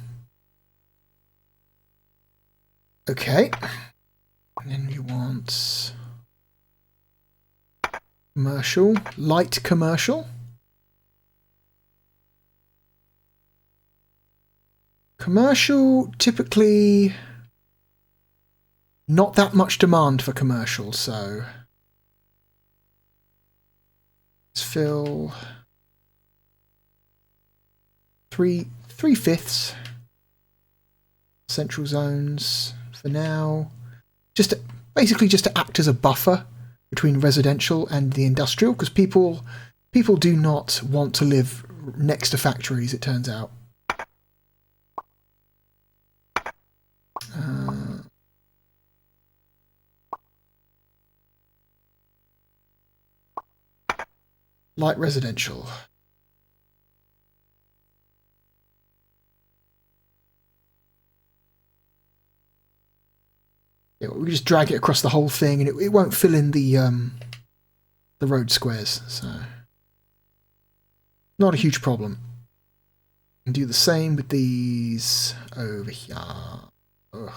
Okay, and then you want commercial, light commercial. Commercial, typically not that much demand for commercial, so let's fill 3/5 central zones for now. Basically just to act as a buffer between residential and the industrial, because people do not want to live next to factories, it turns out. Light residential. Yeah, we just drag it across the whole thing, and it won't fill in the road squares, so not a huge problem. And do the same with these over here. Ugh.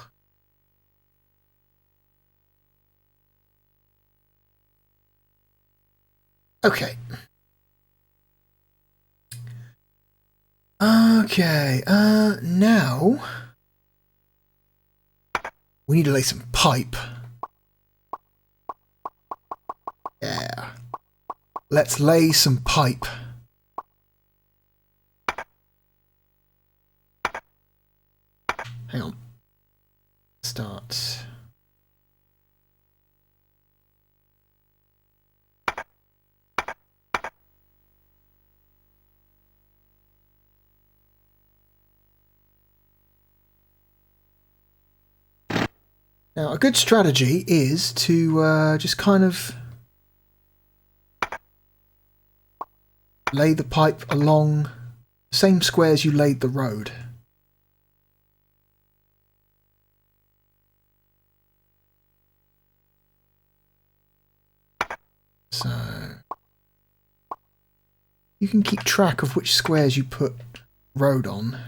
Okay. Okay, now we need to lay some pipe. Yeah. Let's lay some pipe. Hang on. Start. Now, a good strategy is to just kind of lay the pipe along the same squares you laid the road. So you can keep track of which squares you put road on.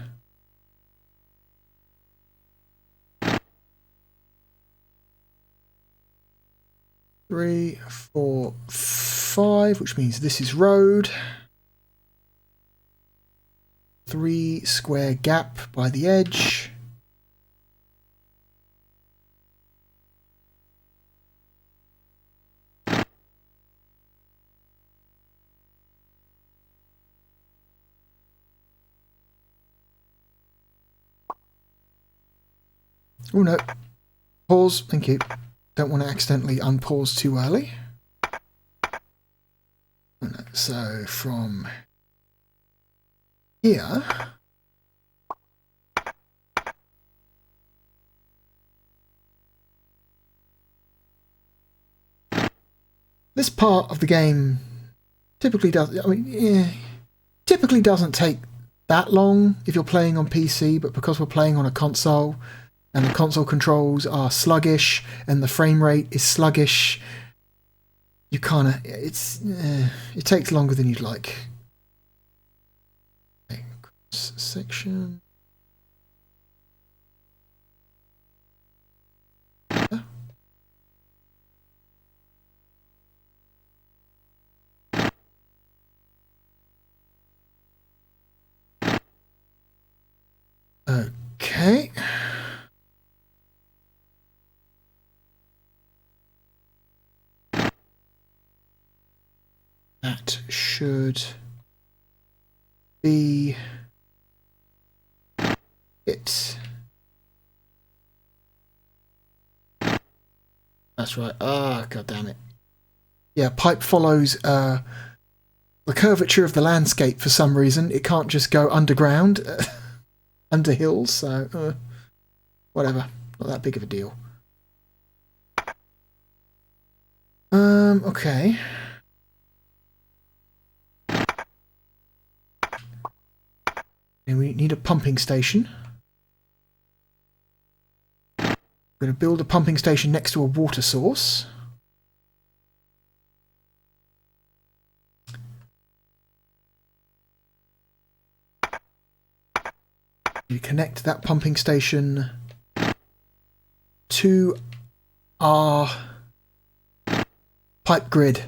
Three, 4, 5, which means this is road. 3 square gap by the edge. Oh no. Pause, thank you. Don't want to accidentally unpause too early. So from here, this part of the game Typically does. I mean, yeah, typically doesn't take that long if you're playing on PC, but because we're playing on a console and the console controls are sluggish and the frame rate is sluggish, you kind of it takes longer than you'd like. Okay, cross section. Okay. That should be it. That's right. Ah, god damn it. Yeah, pipe follows the curvature of the landscape for some reason. It can't just go underground, under hills, so whatever. Not that big of a deal. Okay. And we need a pumping station. We're going to build a pumping station next to a water source. You connect that pumping station to our pipe grid.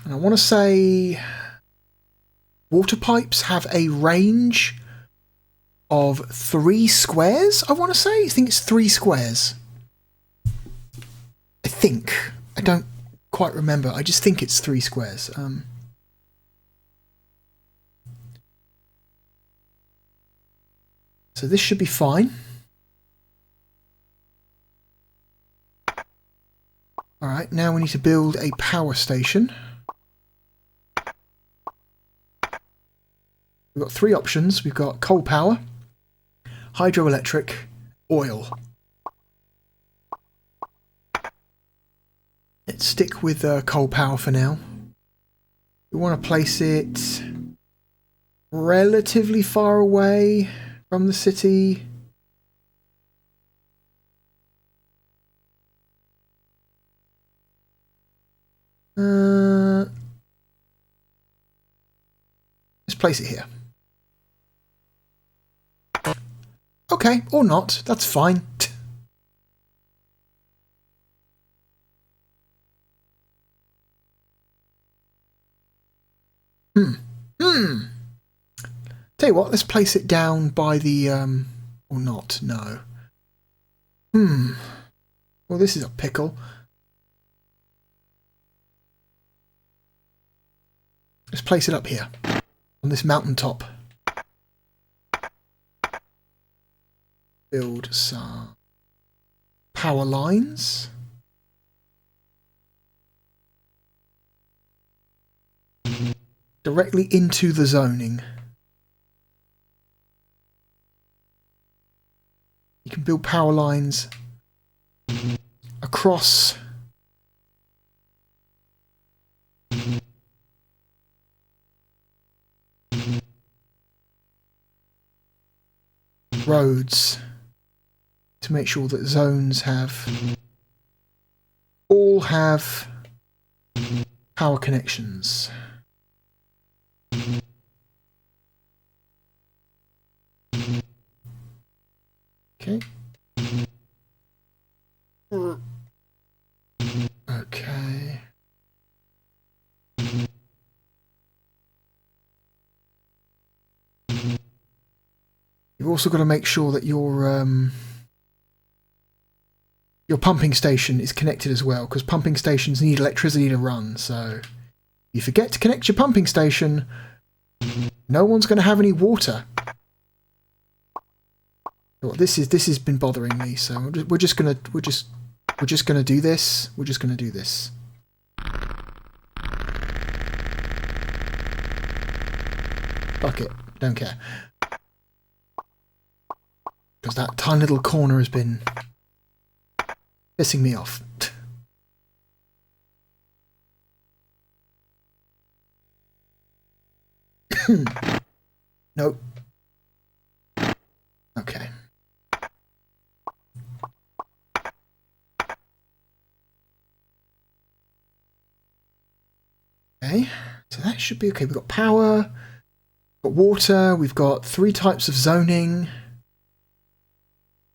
And I want to say water pipes have a range of 3 squares, I want to say. I think it's 3 squares. I think. I don't quite remember. I just think it's 3 squares. So this should be fine. Alright, now we need to build a power station. We've got 3 options. We've got coal power, hydroelectric, oil. Let's stick with coal power for now. We want to place it relatively far away from the city. Let's place it here. Okay, or not. That's fine. Tell you what, let's place it down by the, or not, no. Well, this is a pickle. Let's place it up here, on this mountaintop. Build some power lines. Directly into the zoning. You can build power lines across roads to make sure that zones all have power connections. Okay. Okay. You've also got to make sure that your pumping station is connected as well, because pumping stations need electricity to run. So if you forget to connect your pumping station, no one's going to have any water. Well, this has been bothering me, so we're just gonna do this. We're just gonna do this. Fuck it, don't care. Because that tiny little corner has been pissing me off. Nope. Okay. Okay, so that should be okay. We've got power, we've got water, we've got 3 types of zoning.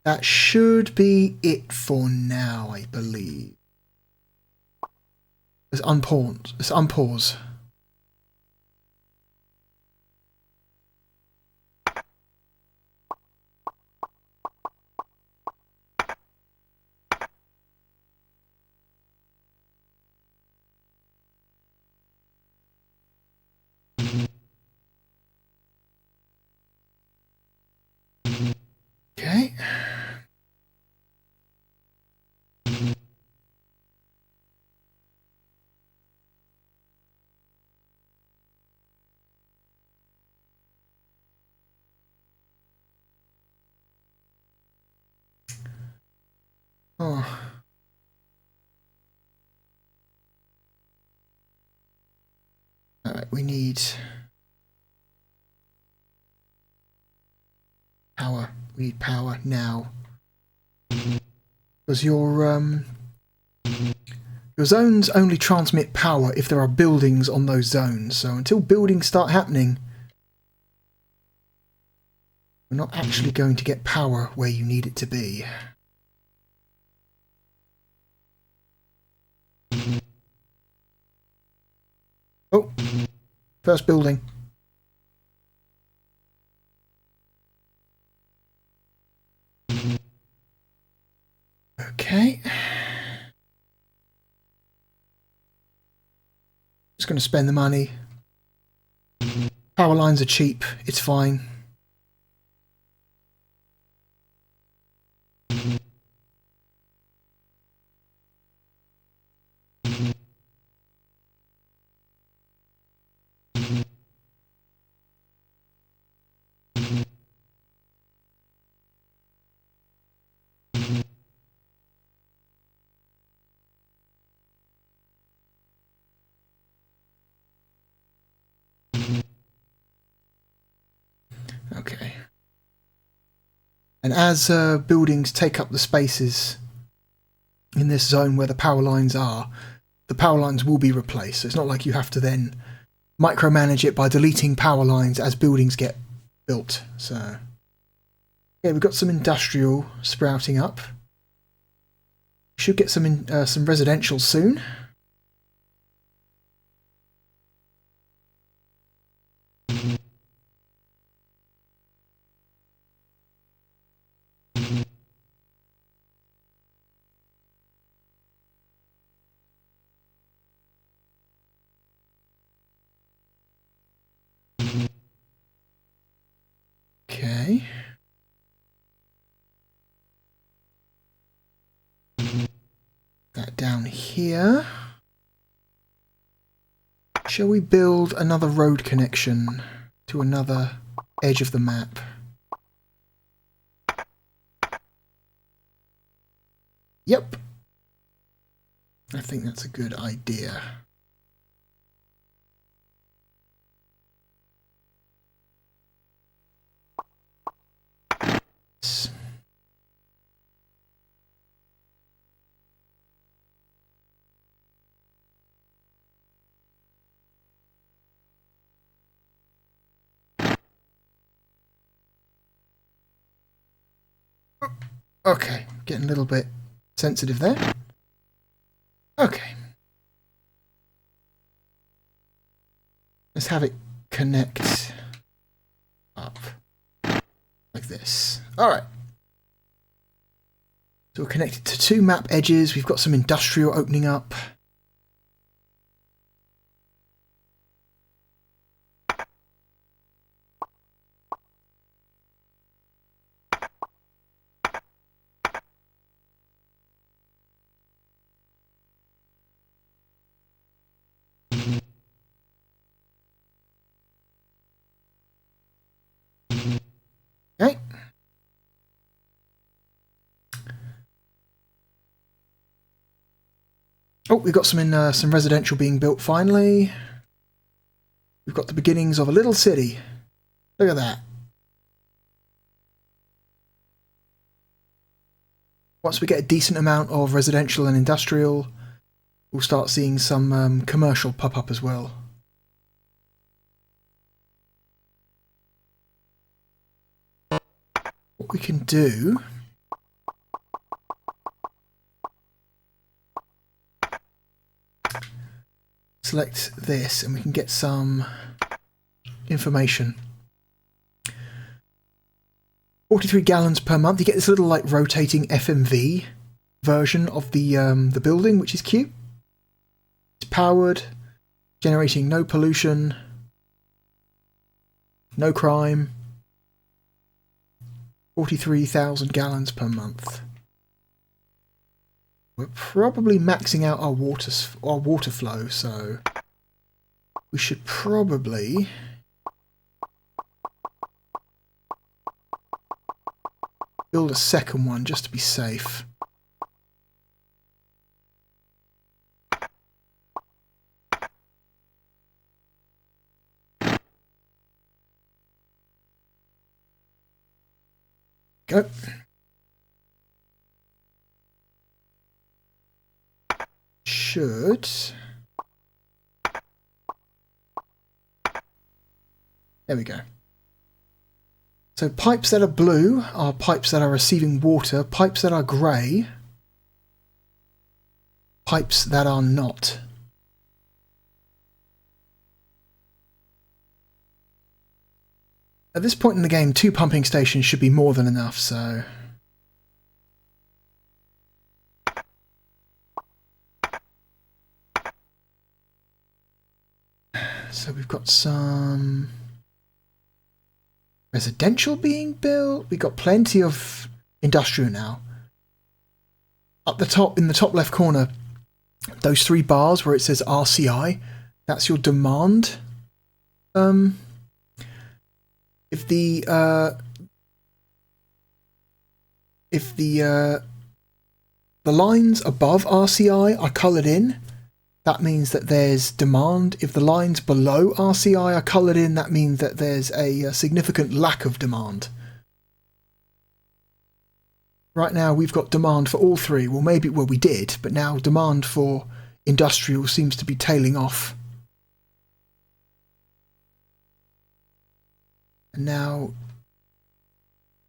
That should be it for now, I believe. Let's unpause. Let's unpause. Okay. Oh. Alright, we need power. We need power now. Because your zones only transmit power if there are buildings on those zones. So until buildings start happening, we're not actually going to get power where you need it to be. Oh, first building. Okay. Just going to spend the money. Power lines are cheap. It's fine. Okay. And as buildings take up the spaces in this zone where the power lines are, the power lines will be replaced. So it's not like you have to then micromanage it by deleting power lines as buildings get built. So, yeah, we've got some industrial sprouting up. Should get some residential soon. Okay. That down here. Shall we build another road connection to another edge of the map? Yep. I think that's a good idea. Okay, getting a little bit sensitive there. Okay. Let's have it connect up like this. Alright. So we're connected to 2 map edges. We've got some industrial opening up. Okay. Oh, we've got some residential being built finally. We've got the beginnings of a little city. Look at that. Once we get a decent amount of residential and industrial, we'll start seeing some commercial pop up as well. What we can do... select this and we can get some information. 43 gallons per month. You get this little like rotating FMV version of the building, which is cute. It's powered, generating no pollution, no crime. 43,000 gallons per month. We're probably maxing out our water flow, so we should probably build a second one just to be safe. Go. Should... There we go. So pipes that are blue are pipes that are receiving water, pipes that are grey, pipes that are not. At this point in the game, 2 pumping stations should be more than enough, so... So we've got some residential being built. We've got plenty of industrial now. Up the top, in the top left corner, those 3 bars where it says RCI, that's your demand. If the lines above RCI are coloured in, that means that there's demand. If the lines below RCI are coloured in, that means that there's a significant lack of demand. Right now we've got demand for all 3. Well, maybe, well, we did, but now demand for industrial seems to be tailing off. And now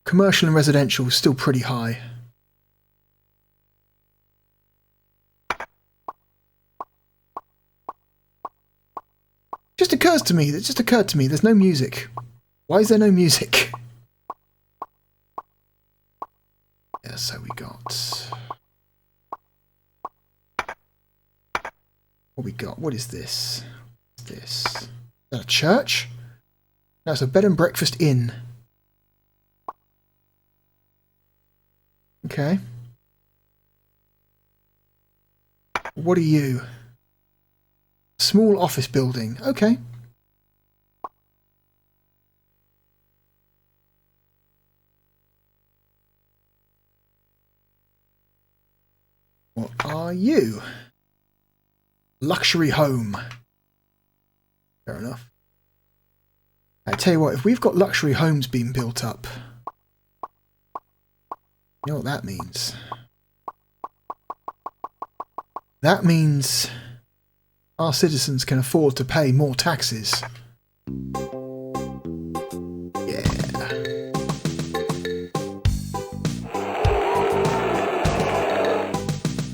commercial and residential is still pretty high. Just occurs to me, there's no music. Why is there no music? Yeah, so we got... What we got? What is this? What's this? Is that a church? No, it's a bed and breakfast inn. Okay. What are you? Small office building. Okay. What are you? Luxury home. Fair enough. I tell you what, if we've got luxury homes being built up, you know what that means? That means our citizens can afford to pay more taxes. Yeah.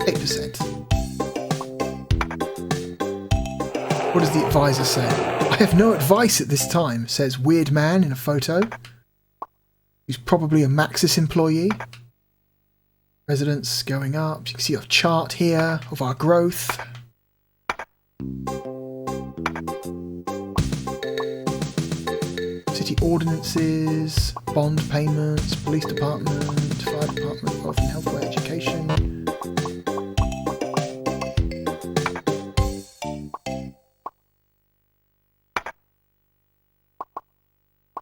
8%. What does the advisor say? I have no advice at this time, says Weird Man in a photo. He's probably a Maxis employee. Residents going up. You can see a chart here of our growth. City ordinances, bond payments, police department, fire department, health and healthcare, education.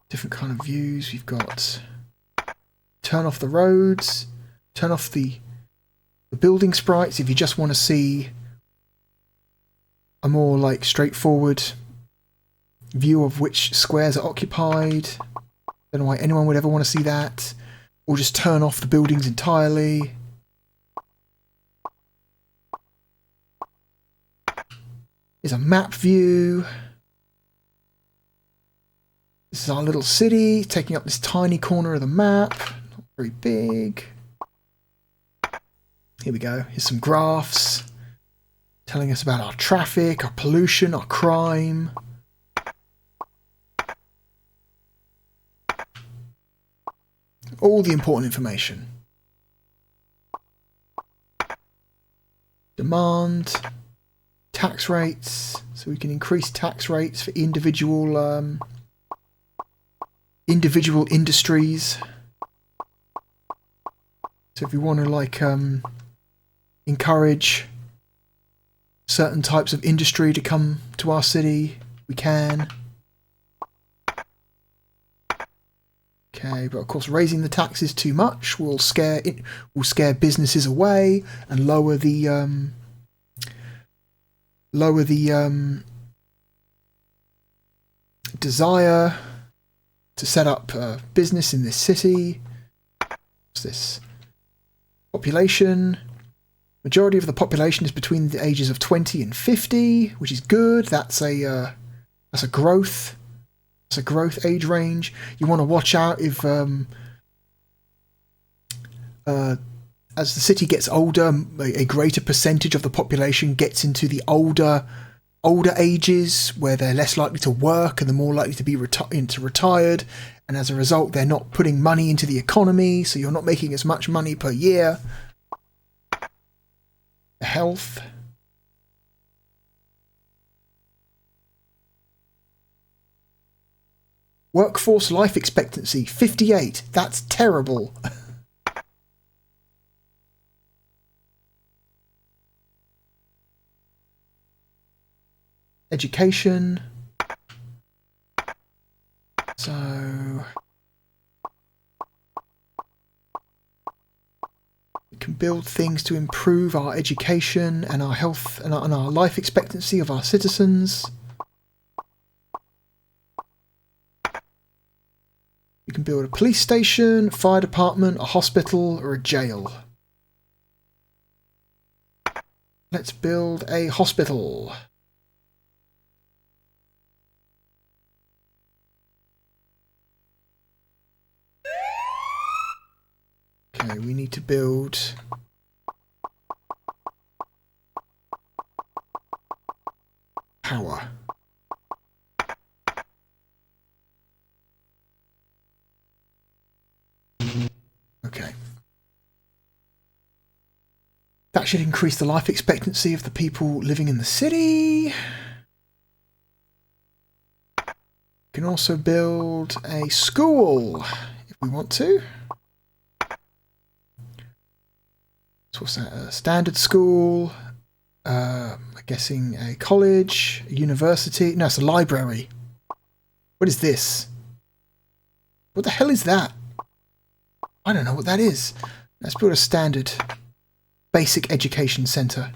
Different kind of views. We've got turn off the roads, turn off the building sprites if you just want to see a more like straightforward View of which squares are occupied. Don't know why anyone would ever want to see that. Or just turn off the buildings entirely. Here's a map view. This is our little city, taking up this tiny corner of the map. Not very big. Here we go. Here's some graphs telling us about our traffic, our pollution, our crime. All the important information. Demand, tax rates, so we can increase tax rates for individual industries. So if we want to like encourage certain types of industry to come to our city, we can. Okay, but of course raising the taxes too much will scare businesses away and lower the desire to set up business in this city. What's this? Population. Majority of the population is between the ages of 20 and 50, which is good. That's a growth. That's a growth age range. You want to watch out if as the city gets older, a greater percentage of the population gets into the older ages where they're less likely to work and they're more likely to be retired, and as a result they're not putting money into the economy, so you're not making as much money per year. Health. Workforce life expectancy 58. That's terrible. Education. So we can build things to improve our education and our health and our life expectancy of our citizens. We can build a police station, fire department, a hospital, or a jail. Let's build a hospital. Okay, we need to build power. Okay. That should increase the life expectancy of the people living in the city. We can also build a school if we want to. So what's that? A standard school. I'm guessing a college, a university. No, it's a library. What is this? What the hell is that? I don't know what that is. Let's build a standard basic education centre.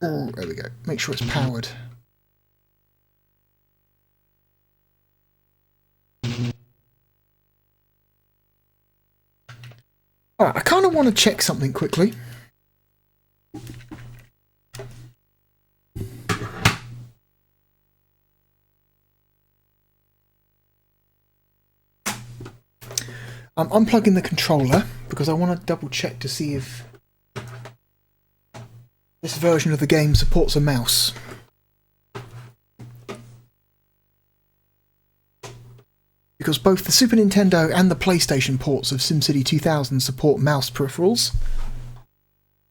Oh, there we go. Make sure it's powered. Alright, I kind of want to check something quickly. I'm unplugging the controller because I want to double check to see if this version of the game supports a mouse. Because both the Super Nintendo and the PlayStation ports of SimCity 2000 support mouse peripherals.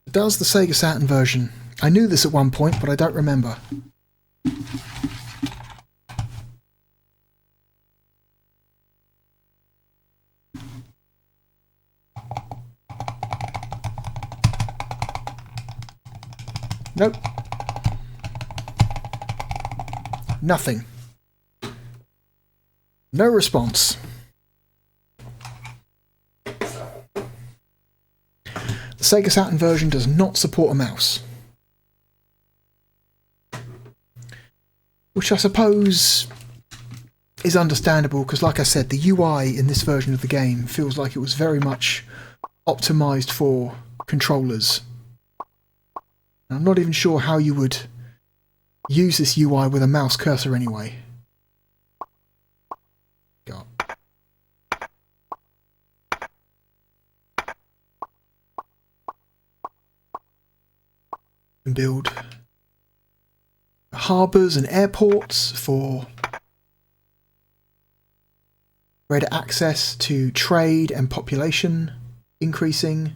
Does the Sega Saturn version? I knew this at one point, but I don't remember. Nope. Nothing. No response. Sega Saturn version does not support a mouse. Which I suppose is understandable, because like I said, the UI in this version of the game feels like it was very much optimised for controllers. And I'm not even sure how you would use this UI with a mouse cursor anyway. Go. And build harbours and airports for greater access to trade and population increasing.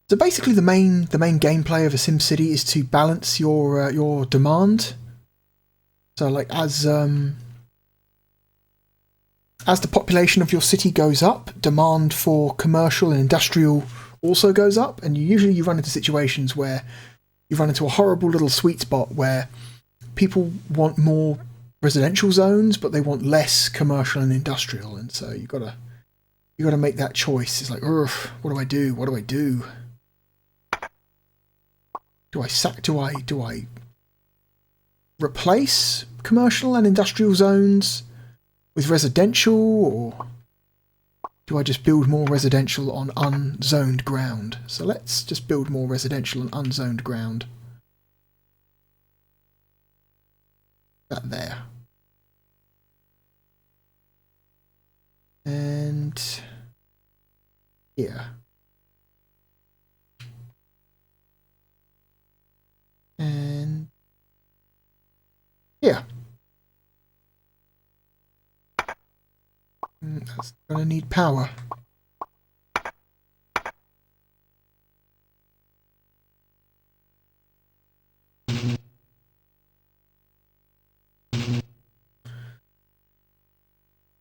So basically the main gameplay of a SimCity is to balance your demand. So like as the population of your city goes up, demand for commercial and industrial also goes up, and usually you run into situations where you run into a horrible little sweet spot where people want more residential zones, but they want less commercial and industrial, and so you gotta make that choice. It's like, what do I do? What do I do? Do I replace commercial and industrial zones with residential, or do I just build more residential on unzoned ground? So let's just build more residential on unzoned ground. That there. And here. And here. That's gonna need power.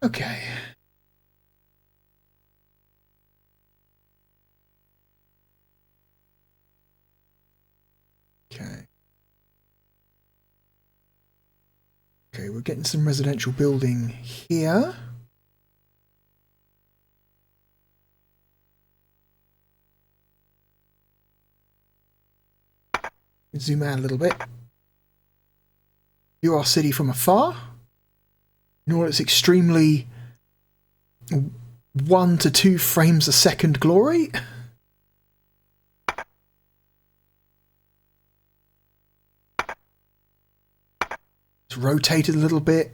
Okay. Okay, we're getting some residential building here. Zoom out a little bit. View our city from afar. In all its extremely 1 to 2 frames a second glory. It's rotated a little bit.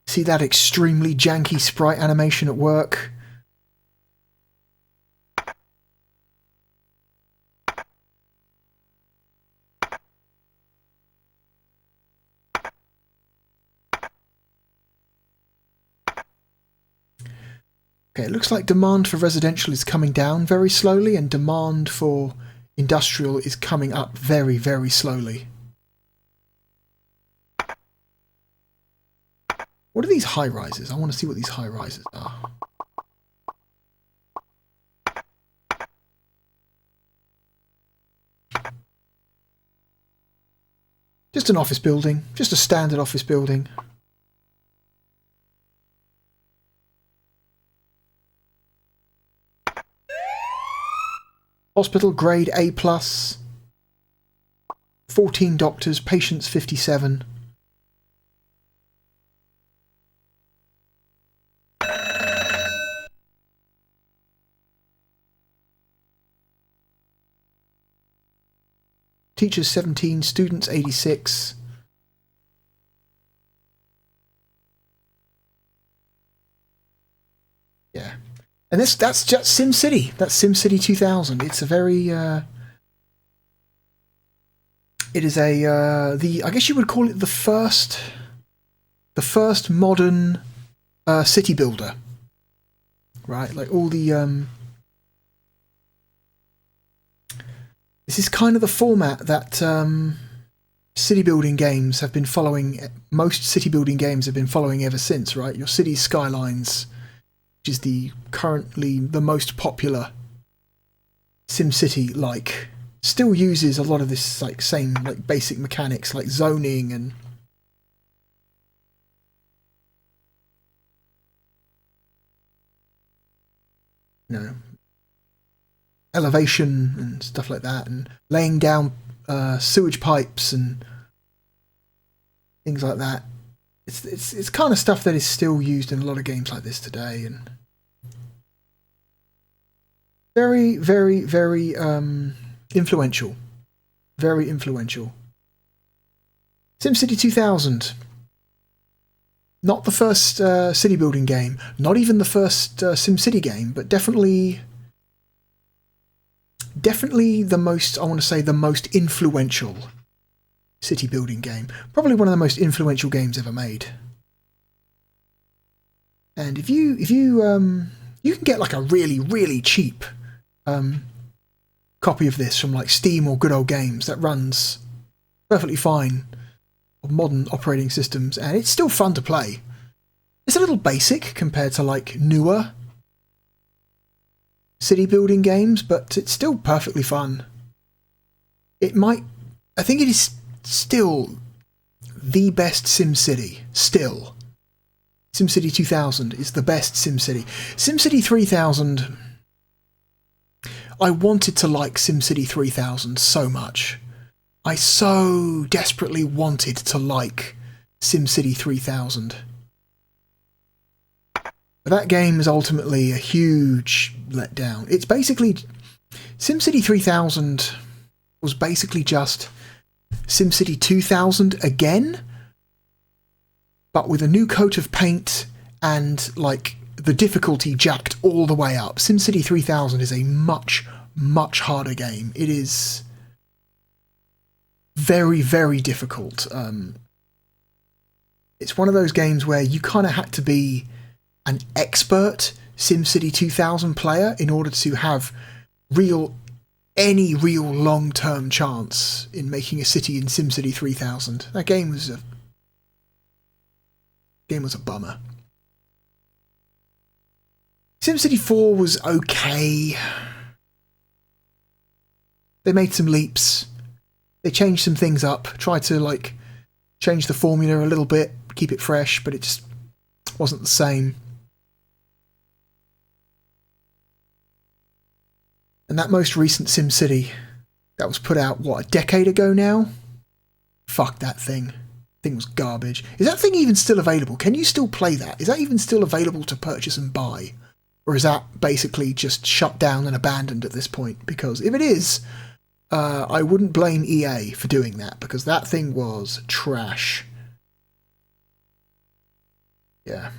See that extremely janky sprite animation at work? Okay, it looks like demand for residential is coming down very slowly, and demand for industrial is coming up very, very slowly. What are these high-rises? I want to see what these high-rises are. Just an office building, just a standard office building. Hospital grade A+, 14 doctors, patients 57. Teachers 17, students 86. Yeah. And that's just SimCity. That's SimCity 2000. It's a very it is a I guess you would call it the first modern city builder. Right? Like all the this is kind of the format that city building games have been following. Most city building games have been following ever since, right? Your city skylines, which is currently the most popular SimCity, like, still uses a lot of this like same like basic mechanics like zoning and . you know, elevation and stuff like that, and laying down sewage pipes and things like that. It's kind of stuff that is still used in a lot of games like this today, and very, very, very influential. Very influential. SimCity 2000. Not the first city building game, not even the first SimCity game, but definitely the most, I want to say, the most influential city building game. Probably one of the most influential games ever made. And if you can get like a really, really cheap copy of this from like Steam or Good Old Games that runs perfectly fine on modern operating systems, and it's still fun to play. It's a little basic compared to like newer city building games, but it's still perfectly fun. I think it is still the best SimCity. Still. SimCity 2000 is the best SimCity. SimCity 3000, I wanted to like SimCity 3000 so much. I so desperately wanted to like SimCity 3000. But that game is ultimately a huge letdown. It's basically... SimCity 3000 was basically just SimCity 2000 again, but with a new coat of paint and, like, the difficulty jacked all the way up. SimCity 3000 is a much, much harder game. It is very, very difficult. It's one of those games where you kind of had to be an expert SimCity 2000 player in order to have any real long-term chance in making a city in SimCity 3000. That game was a bummer. SimCity 4 was okay. They made some leaps. They changed some things up, tried to like change the formula a little bit, keep it fresh, but it just wasn't the same. And that most recent SimCity that was put out, what, a decade ago now? Fuck that thing. Thing was garbage. Is that thing even still available? Can you still play that? Is that even still available to purchase and buy? Or is that basically just shut down and abandoned at this point? Because if it is, I wouldn't blame EA for doing that, because that thing was trash. Yeah.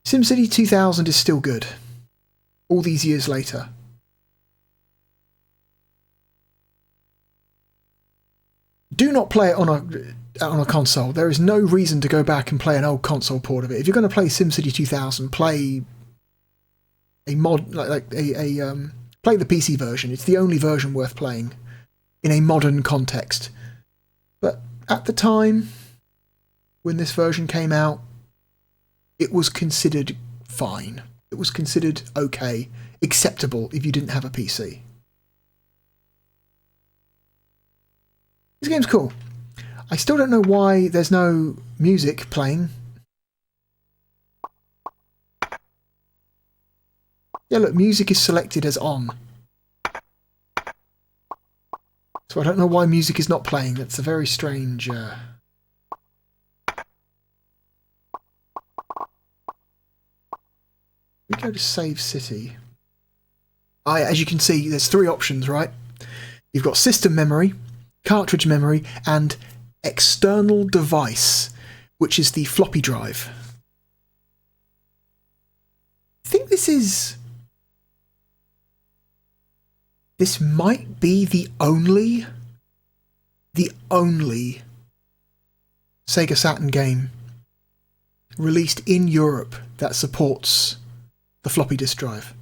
SimCity 2000 is still good. All these years later. Do not play it on a console. There is no reason to go back and play an old console port of it. If you're going to play SimCity 2000, play a mod, play the PC version. It's the only version worth playing in a modern context. But at the time when this version came out, it was considered fine. It was considered okay, acceptable if you didn't have a PC. This game's cool. I still don't know why there's no music playing. Yeah, look, music is selected as on. So I don't know why music is not playing. That's a very strange... We go to Save City. As you can see, there's three options, right? You've got system memory, cartridge memory, and external device, which is the floppy drive. I think this might be the only Sega Saturn game released in Europe that supports the floppy disk drive.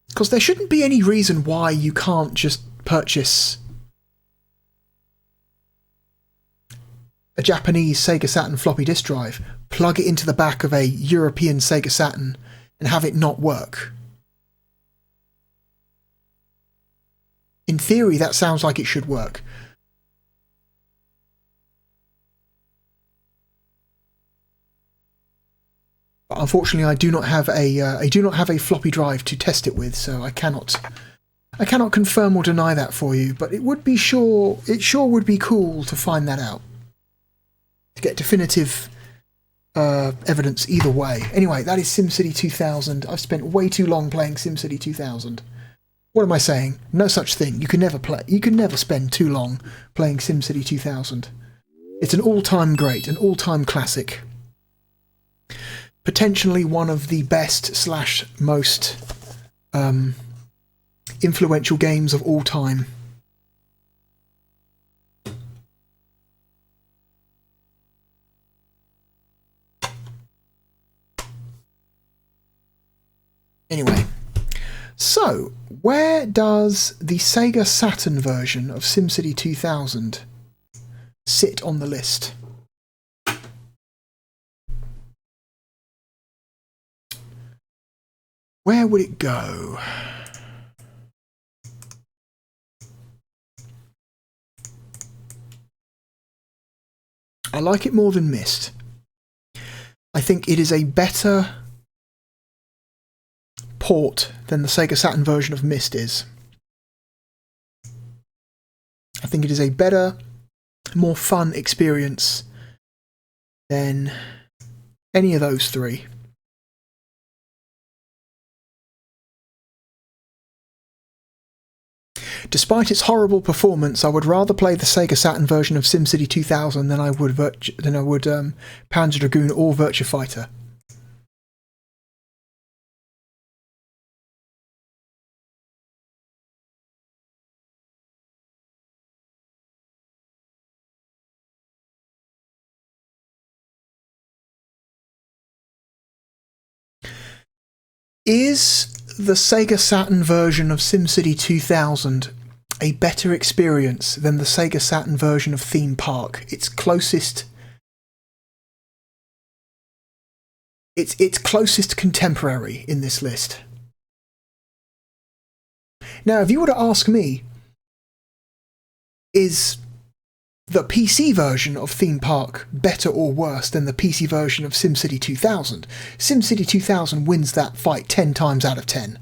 Because there shouldn't be any reason why you can't just purchase a Japanese Sega Saturn floppy disk drive, plug it into the back of a European Sega Saturn, and have it not work. In theory, that sounds like it should work. But unfortunately, I do not have a floppy drive to test it with, so I cannot confirm or deny that for you. But it sure would be cool to find that out, to get definitive evidence either way. Anyway, that is SimCity 2000. I've spent way too long playing SimCity 2000. What am I saying? No such thing. You can never spend too long playing SimCity 2000. It's an all-time great, an all-time classic. Potentially one of the best / most influential games of all time. Anyway, so where does the Sega Saturn version of SimCity 2000 sit on the list? Where would it go? I like it more than Myst. I think it is a better port than the Sega Saturn version of Myst is. I think it is a better, more fun experience than any of those three. Despite its horrible performance, I would rather play the Sega Saturn version of SimCity 2000 than I would Panzer Dragoon or Virtua Fighter. Is the Sega Saturn version of SimCity 2000 a better experience than the Sega Saturn version of Theme Park? It's closest contemporary in this list. Now, if you were to ask me, is the PC version of Theme Park better or worse than the PC version of SimCity 2000? SimCity 2000 wins that fight 10 times out of 10.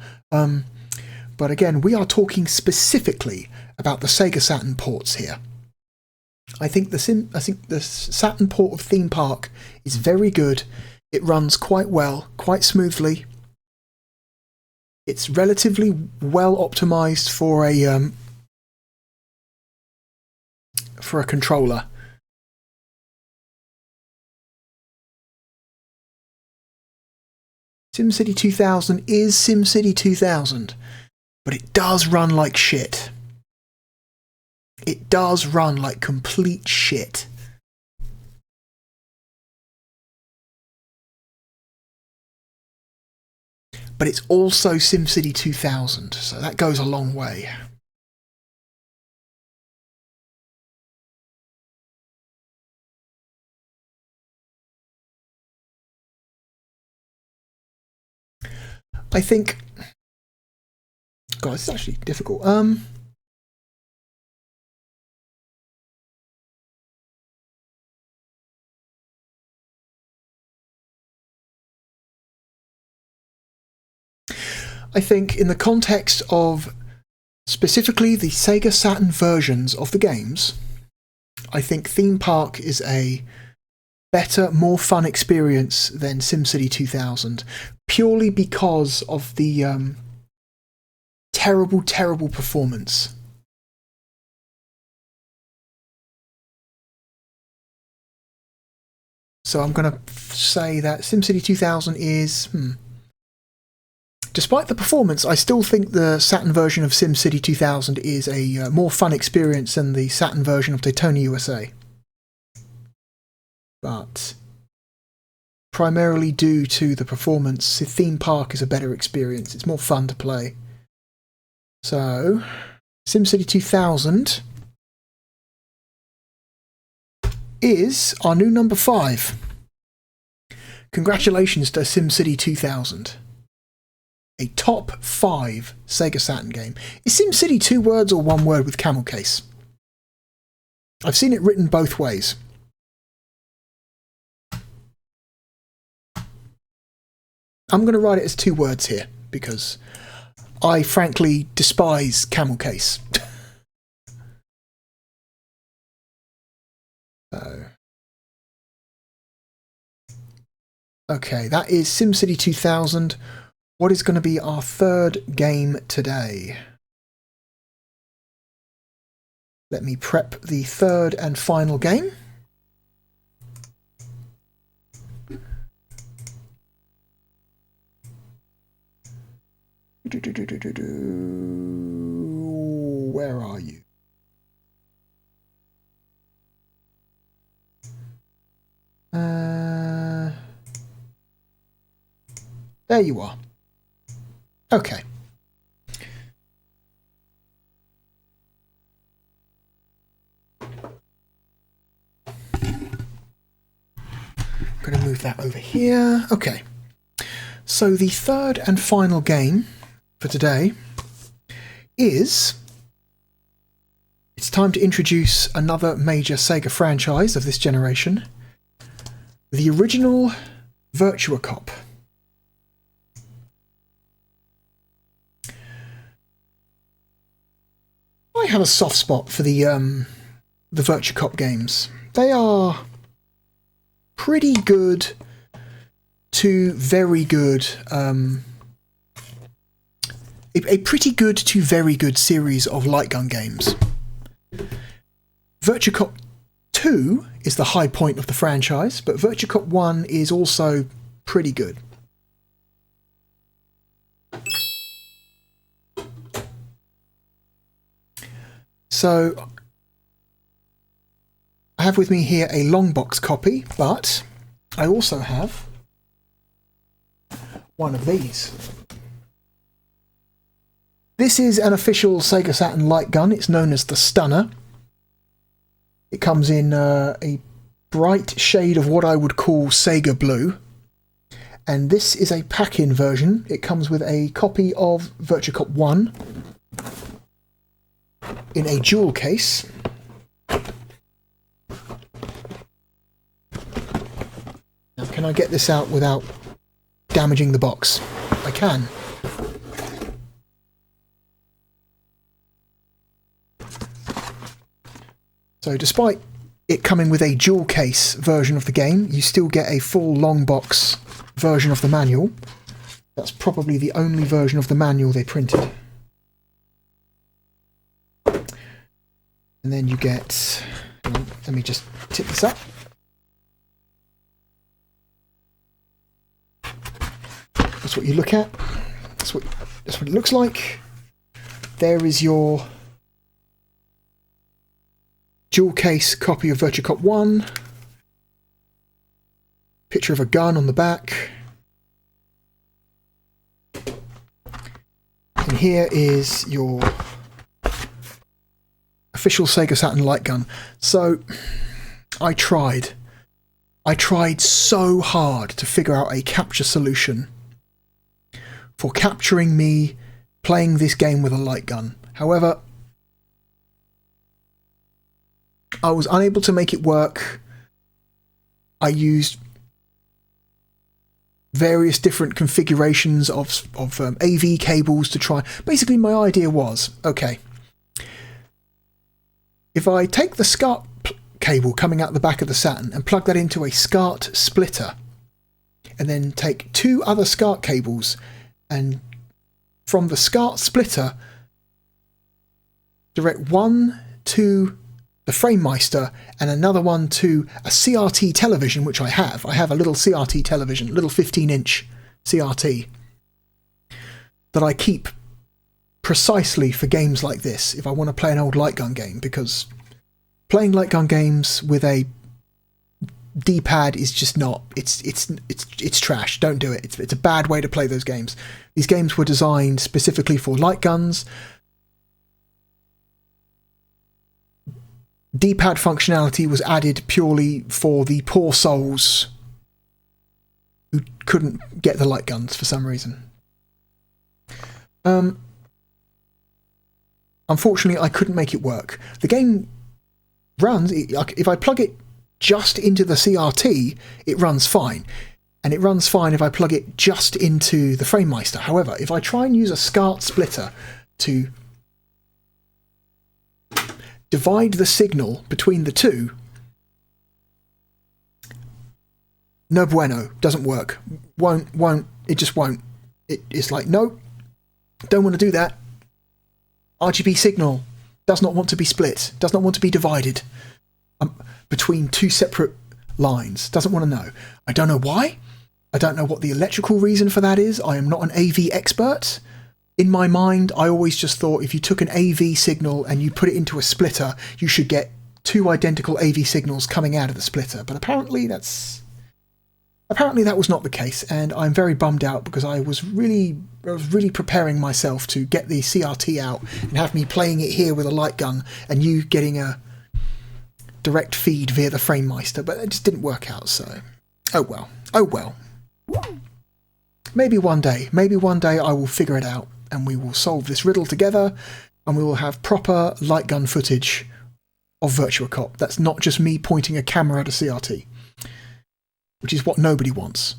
But again, we are talking specifically about the Sega Saturn ports here. I think the Saturn port of Theme Park is very good. It runs quite well, quite smoothly. It's relatively well optimized for a controller. SimCity 2000 is SimCity 2000, but it does run like shit. It does run like complete shit. But it's also SimCity 2000, so that goes a long way. I think... God, it's actually difficult. I think in the context of specifically the Sega Saturn versions of the games, I think Theme Park is a better, more fun experience than SimCity 2000, purely because of the terrible, terrible performance. So I'm going to say that SimCity 2000 is... Despite the performance, I still think the Saturn version of SimCity 2000 is a more fun experience than the Saturn version of Daytona USA. But primarily due to the performance, Theme Park is a better experience. It's more fun to play. So, SimCity 2000 is our new number 5. Congratulations to SimCity 2000. A top 5 Sega Saturn game. Is SimCity 2 words or 1 word with camel case? I've seen it written both ways. I'm going to write it as 2 words here because I frankly despise camel case. So, okay, that is SimCity 2000. What is going to be our 3rd game today? Let me prep the 3rd and final game. Where are you? There you are. Okay. I'm going to move that over here. Okay. So the 3rd and final game for today is... It's time to introduce another major Sega franchise of this generation. The original Virtua Cop. I have a soft spot for the Virtua Cop games. They are pretty good to very good, a pretty good to very good series of light gun games. Virtua Cop 2 is the high point of the franchise, but Virtua Cop 1 is also pretty good. So, I have with me here a long box copy, but I also have one of these. This is an official Sega Saturn light gun. It's known as the Stunner. It comes in a bright shade of what I would call Sega Blue. And this is a pack-in version. It comes with a copy of Virtua Cop 1 in a jewel case. Now, can I get this out without damaging the box? I can. So despite it coming with a dual case version of the game, you still get a full long box version of the manual. That's probably the only version of the manual they printed. And then you get... Let me just tip this up. That's what you look at. That's what it looks like. There is your dual case copy of Virtua Cop 1. Picture of a gun on the back. And here is your official Sega Saturn light gun. So I tried so hard to figure out a capture solution for capturing me playing this game with a light gun. However, I was unable to make it work. I used various different configurations of AV cables to try. Basically, my idea was, okay, if I take the SCART cable coming out the back of the Saturn and plug that into a SCART splitter, and then take 2 other SCART cables, and from the SCART splitter direct one to the FrameMeister and another one to a CRT television, which I have. I have a little CRT television, little 15-inch CRT that I keep precisely for games like this if I want to play an old light gun game, because playing light gun games with a D-pad is just not, it's trash. Don't do it. It's a bad way to play those games. These games were designed specifically for light guns. D-pad functionality was added purely for the poor souls who couldn't get the light guns for some reason. Unfortunately, I couldn't make it work. The game runs, if I plug it just into the CRT, it runs fine. and it runs fine if I plug it just into the FrameMeister. However, if I try and use a SCART splitter to divide the signal between the two, no bueno, doesn't work. Won't, it just won't. It's like, no, don't want to do that. RGB signal does not want to be split, does not want to be divided between two separate lines, doesn't want to know. I don't know why. I don't know what the electrical reason for that is. I am not an AV expert. In my mind, I always just thought if you took an AV signal and you put it into a splitter, you should get two identical AV signals coming out of the splitter. But apparently that was not the case, and I'm very bummed out because I was really preparing myself to get the CRT out and have me playing it here with a light gun and you getting a direct feed via the FrameMeister, but it just didn't work out, so oh well. Maybe one day I will figure it out and we will solve this riddle together and we will have proper light gun footage of Virtua Cop. That's not just me pointing a camera at a CRT, which is what nobody wants.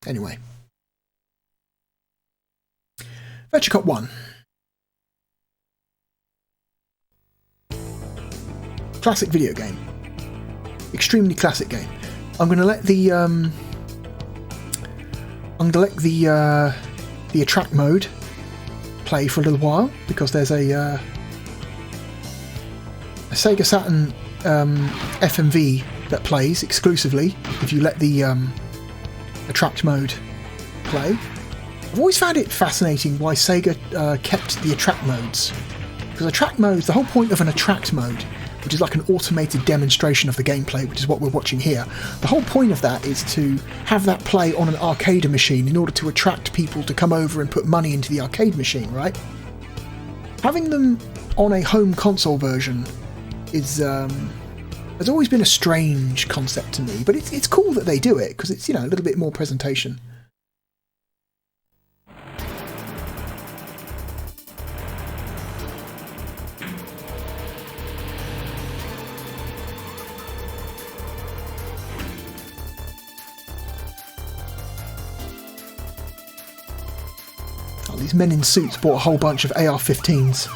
Anyway. Virtua Cop 1. Classic video game. Extremely classic game. I'm going to let the attract mode play for a little while because there's a Sega Saturn FMV that plays exclusively if you let the attract mode play. I've always found it fascinating why Sega kept the attract modes, because attract modes, the whole point of an attract mode, which is like an automated demonstration of the gameplay, which is what we're watching here, the whole point of that is to have that play on an arcade machine in order to attract people to come over and put money into the arcade machine, right? Having them on a home console version is has always been a strange concept to me, but it's cool that they do it because it's, you know, a little bit more presentation. Oh, these men in suits bought a whole bunch of AR-15s.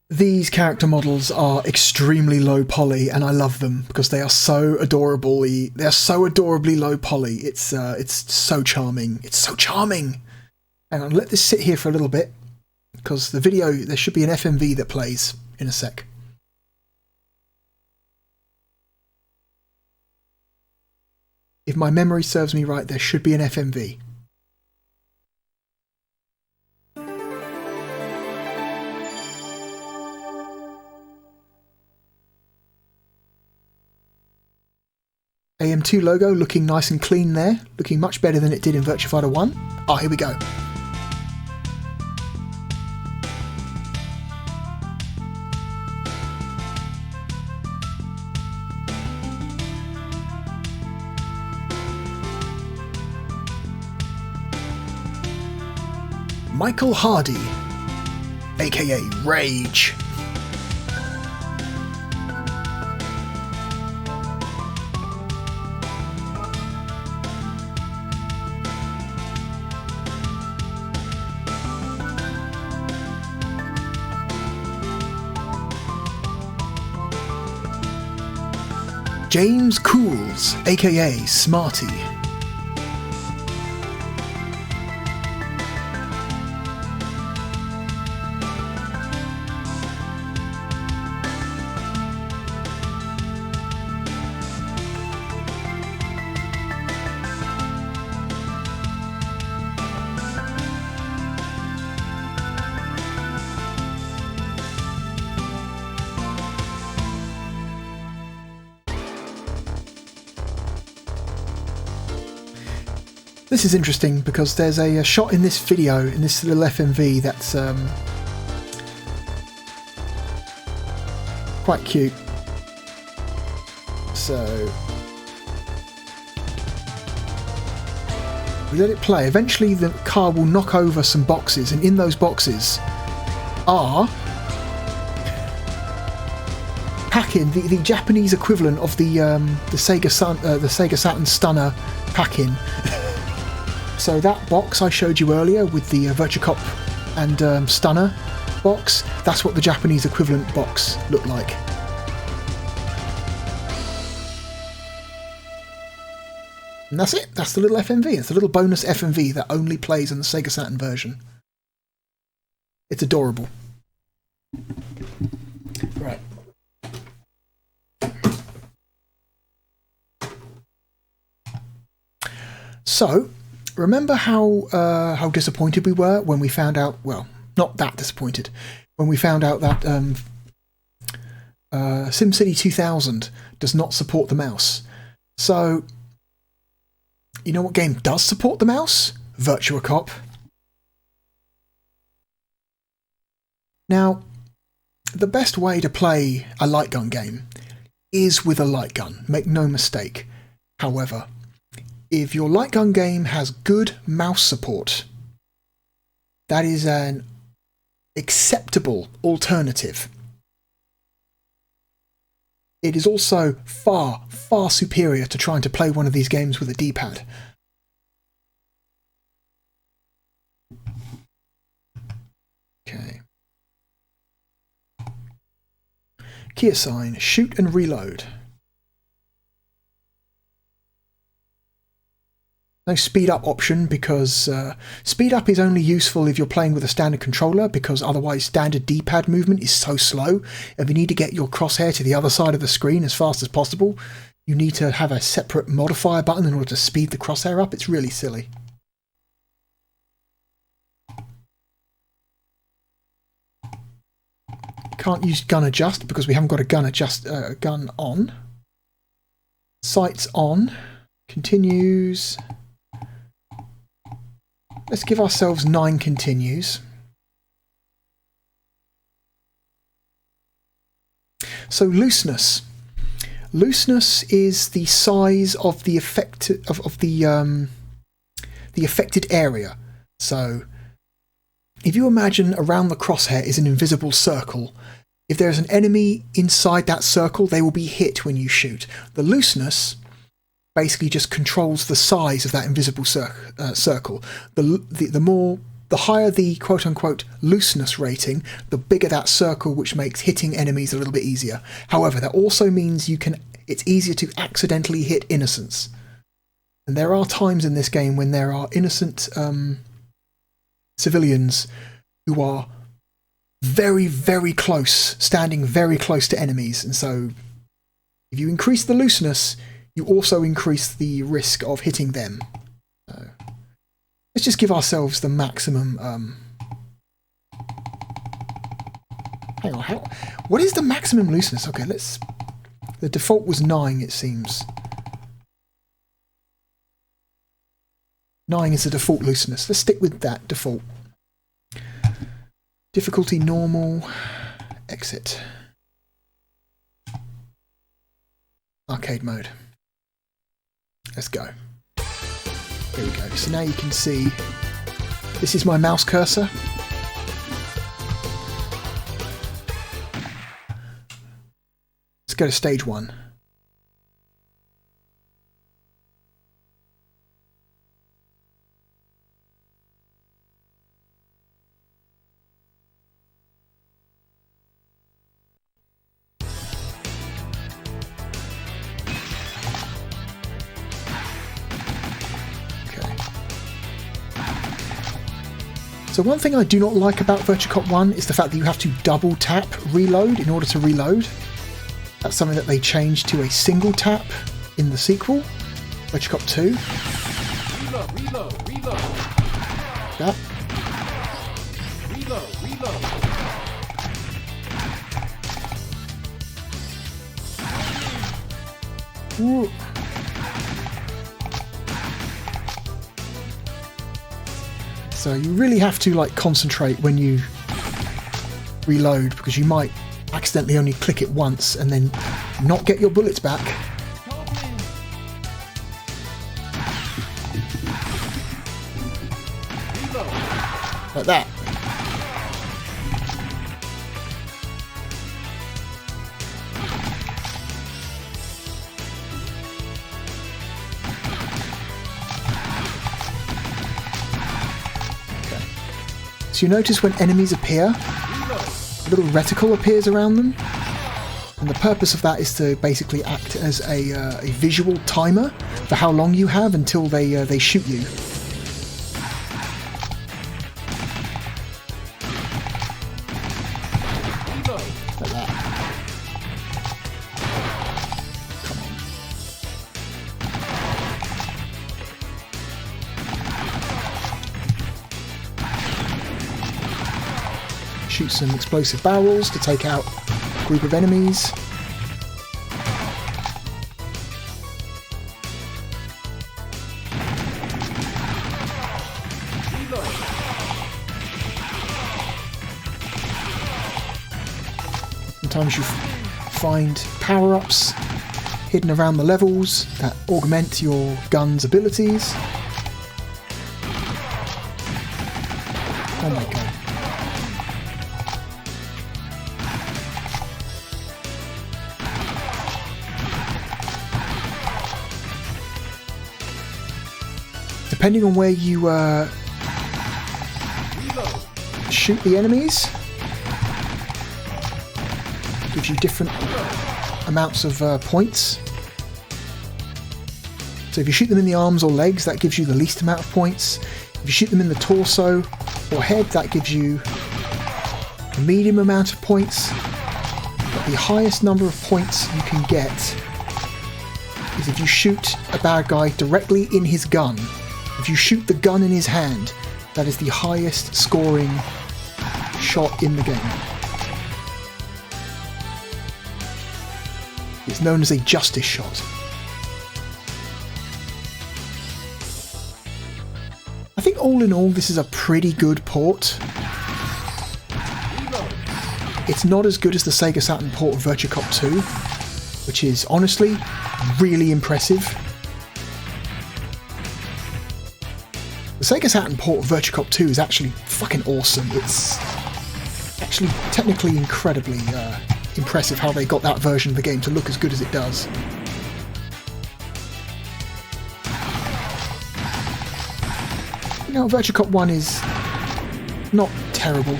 These character models are extremely low poly, and I love them because they are so adorably low poly. It's so charming. It's so charming. Hang on, let this sit here for a little bit because the video, there should be an FMV that plays in a sec. If my memory serves me right, there should be an FMV. AM2 logo looking nice and clean there, looking much better than it did in Virtua Fighter 1. Ah, here we go. Michael Hardy, aka Rage. James Cools, aka Smarty. This is interesting because there's a shot in this video, in this little FMV, that's quite cute. So we let it play. Eventually the car will knock over some boxes, and in those boxes are pack-in, the Japanese equivalent of the Sega Saturn Stunner pack-in. So that box I showed you earlier with the Virtua Cop and Stunner box, that's what the Japanese equivalent box looked like. And that's it. That's the little FMV. It's a little bonus FMV that only plays on the Sega Saturn version. It's adorable. Right. So, remember how disappointed we were when we found out, well, not that disappointed, when we found out that SimCity 2000 does not support the mouse. So, you know what game does support the mouse? Virtua Cop. Now, the best way to play a light gun game is with a light gun, make no mistake. However, if your light gun game has good mouse support, that is an acceptable alternative. It is also far, far superior to trying to play one of these games with a D-pad. Okay. Key assign, shoot and reload. No speed up option because speed up is only useful if you're playing with a standard controller, because otherwise standard D-pad movement is so slow. If you need to get your crosshair to the other side of the screen as fast as possible, you need to have a separate modifier button in order to speed the crosshair up. It's really silly. Can't use gun adjust because we haven't got a gun on. Sights on. Continues. Let's give ourselves 9 continues. So looseness. Looseness is the size of the affected affected area. So if you imagine around the crosshair is an invisible circle, if there's an enemy inside that circle, they will be hit when you shoot. The looseness basically just controls the size of that invisible circle. The higher the quote-unquote looseness rating, the bigger that circle, which makes hitting enemies a little bit easier. However, that also means it's easier to accidentally hit innocents. And there are times in this game when there are innocent civilians who are very, very close, standing very close to enemies. And so if you increase the looseness, you also increase the risk of hitting them. So let's just give ourselves the maximum. Hang on, what is the maximum looseness? Okay, the default was 9, it seems. 9 is the default looseness. Let's stick with that default. Difficulty normal. Exit. Arcade mode. Let's go. Here we go. So now you can see this is my mouse cursor. Let's go to stage 1. So one thing I do not like about Virtua Cop 1 is the fact that you have to double tap reload in order to reload. That's something that they changed to a single tap in the sequel, Virtua Cop 2. Reload. That. Reload. Ooh. So you really have to like concentrate when you reload, because you might accidentally only click it once and then not get your bullets back. Like that. Okay. So you notice when enemies appear, a little reticle appears around them, and the purpose of that is to basically act as a visual timer for how long you have until they shoot you. Like that. Come on. Shoot some explosive barrels to take out a group of enemies. Sometimes you find power-ups hidden around the levels that augment your gun's abilities. Oh my god. Depending on where you shoot the enemies, gives you different amounts of points. So if you shoot them in the arms or legs, that gives you the least amount of points. If you shoot them in the torso or head, that gives you a medium amount of points. But the highest number of points you can get is if you shoot a bad guy directly in his gun. If you shoot the gun in his hand, that is the highest scoring shot in the game. It's known as a justice shot. I think all in all, this is a pretty good port. It's not as good as the Sega Saturn port of Virtua Cop 2, which is honestly really impressive. The Sega Saturn port of Virtua Cop 2 is actually fucking awesome. It's actually technically incredibly impressive how they got that version of the game to look as good as it does. You know, Virtua Cop 1 is not terrible.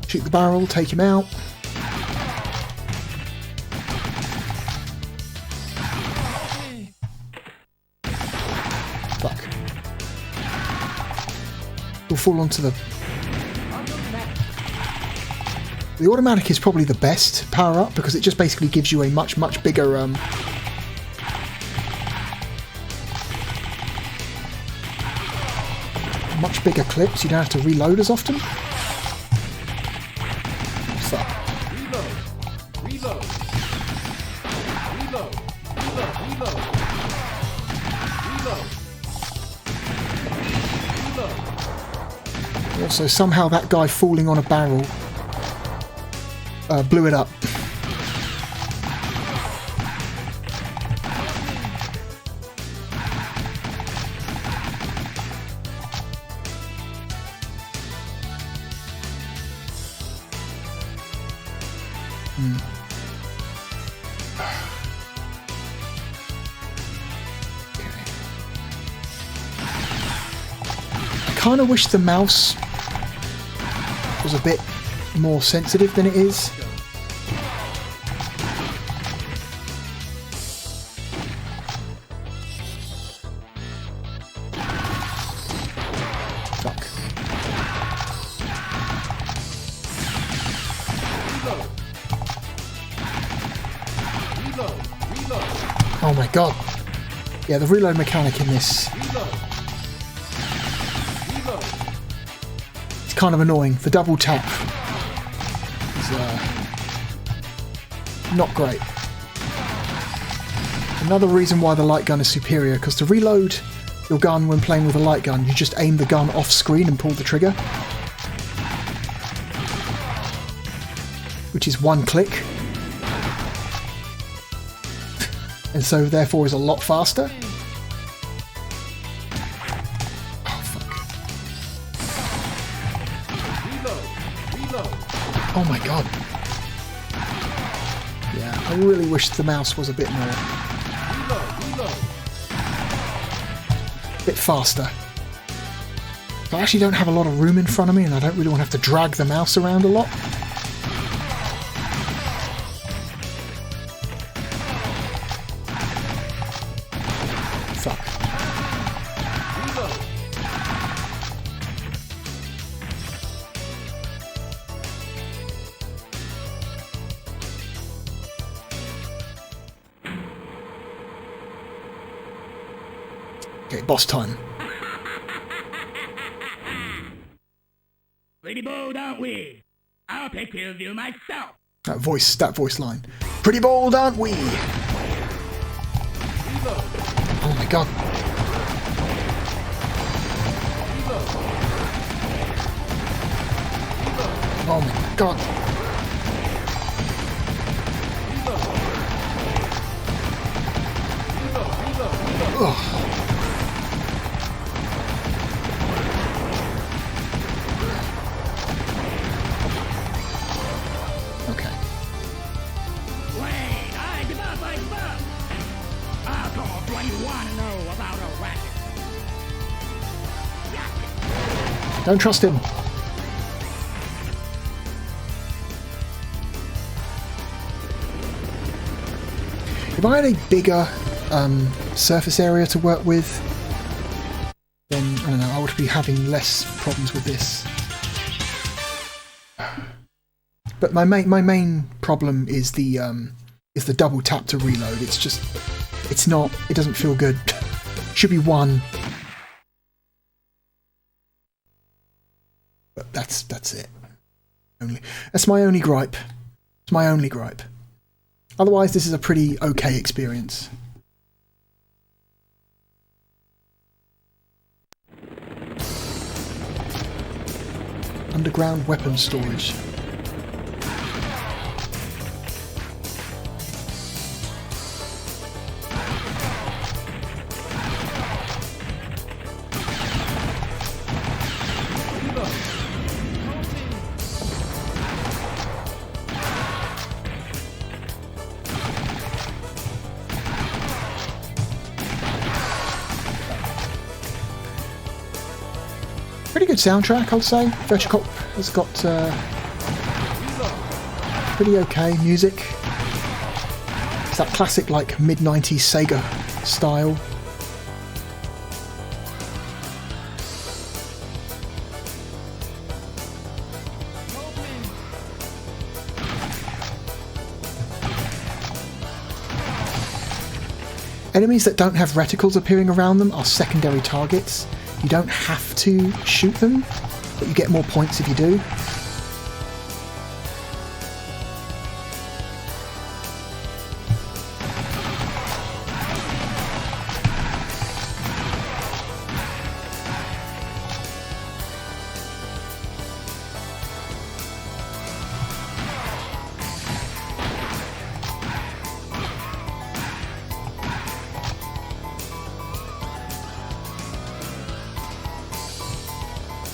Shoot the barrel, take him out. Fuck. We'll fall onto the... The automatic is probably the best power-up because it just basically gives you a much bigger... much bigger clips, you don't have to reload as often. Also, somehow that guy falling on a barrel blew it up. I kind of wish the mouse was a bit more sensitive than it is. Fuck. Oh my god. Yeah, the reload mechanic in this... It's kind of annoying. The double tap is not great. Another reason why the light gun is superior, because to reload your gun when playing with a light gun, you just aim the gun off screen and pull the trigger. Which is one click. And so therefore is a lot faster. Oh fuck. Oh my god. Yeah, I really wish the mouse was a bit more... bit faster. I actually don't have a lot of room in front of me and I don't really want to have to drag the mouse around a lot. Fuck. Okay, boss time. Pretty bold, aren't we? I'll take care of you myself. That voice line. Pretty bold, aren't we? Oh my god. Oh my god. Ugh. Don't trust him. If I had a bigger surface area to work with, then I don't know, I would be having less problems with this. But my main problem is the double tap to reload. It doesn't feel good. Should be one. But that's it. That's my only gripe. It's my only gripe. Otherwise, this is a pretty okay experience. Underground weapon storage. Pretty good soundtrack, I'd say. Virtua Cop has got pretty okay music. It's that classic, like, mid-90s Sega style. Enemies that don't have reticles appearing around them are secondary targets. You don't have to shoot them, but you get more points if you do.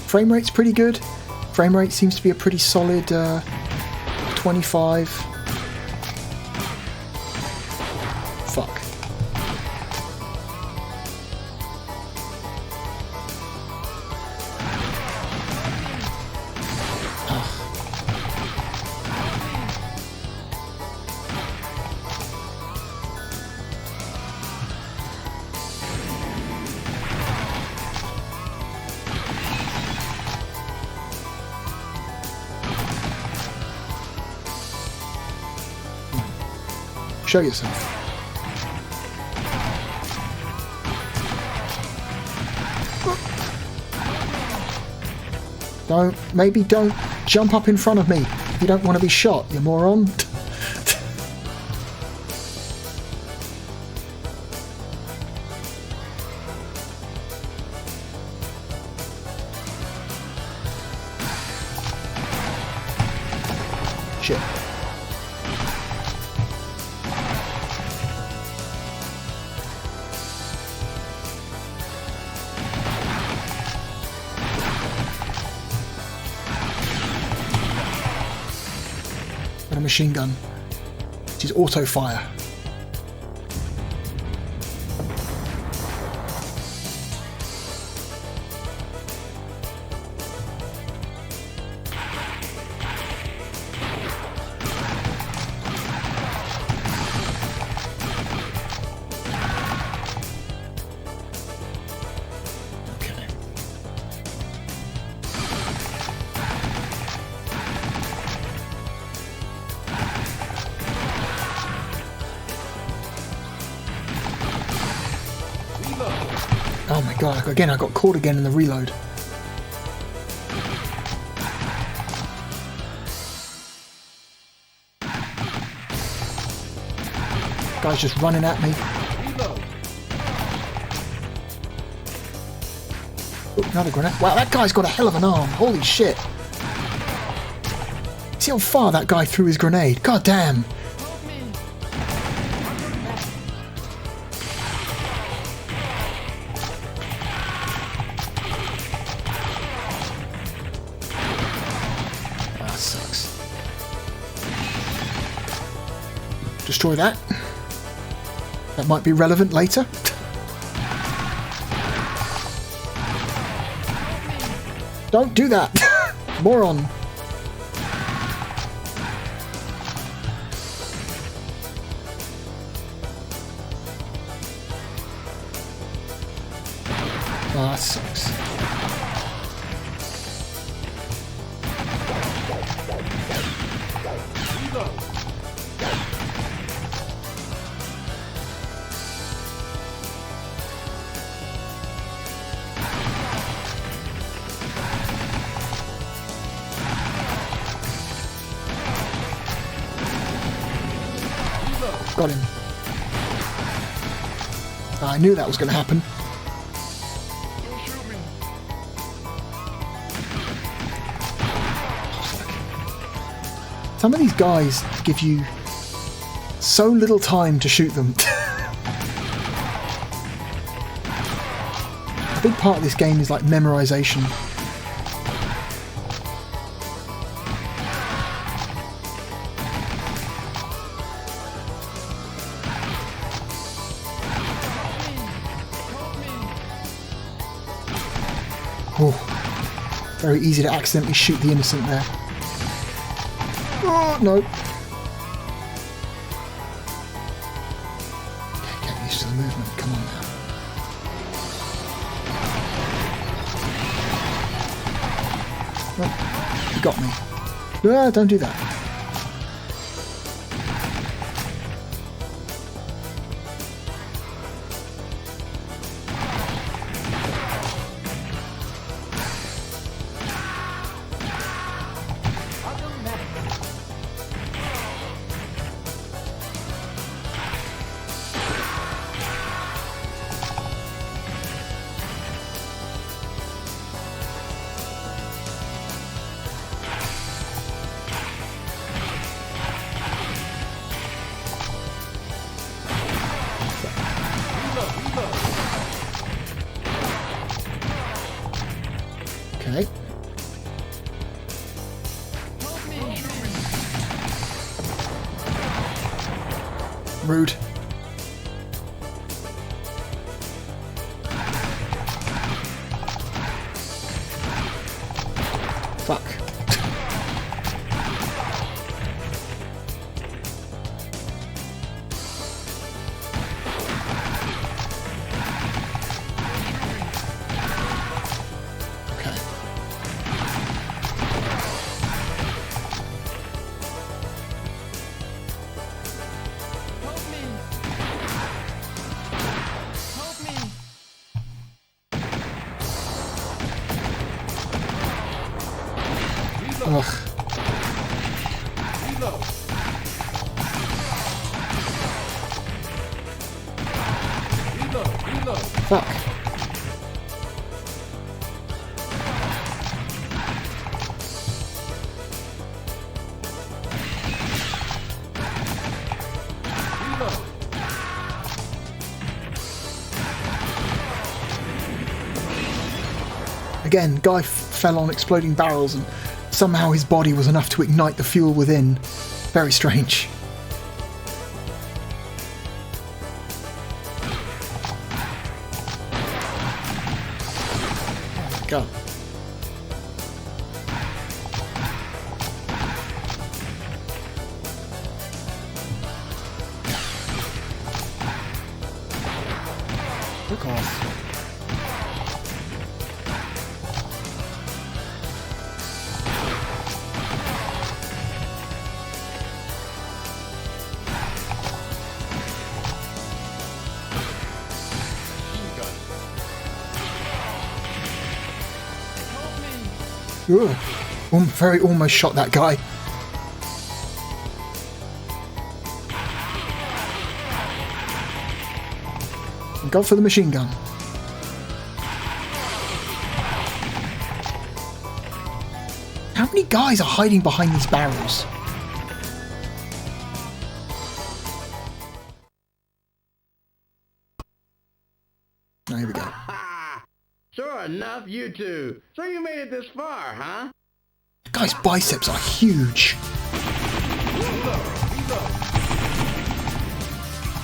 Frame rate's pretty good. Frame rate seems to be a pretty solid 25. Fuck. Show yourself. Maybe don't jump up in front of me if you don't want to be shot, you moron. Shit. Got a machine gun, which is auto fire. Oh my god, again I got caught again in the reload. Guy's just running at me. Oh, another grenade. Wow, that guy's got a hell of an arm. Holy shit. See how far that guy threw his grenade? God damn. Destroy that. That might be relevant later. Don't do that! Moron! Oh, that sucks. Got him. I knew that was going to happen. Some of these guys give you so little time to shoot them. A big part of this game is like memorization. Oh, very easy to accidentally shoot the innocent there. Oh, no. Okay, get used to the movement. Come on now. Oh, you got me. No, don't do that. Okay. Rude. Fuck. Fuck. Again, guy fell on exploding barrels and somehow his body was enough to ignite the fuel within. Very strange. Go. Look off. Very almost shot that guy. Go for the machine gun. How many guys are hiding behind these barrels? There we go. Sure enough, you two. So you made it this far, huh? The guy's biceps are huge.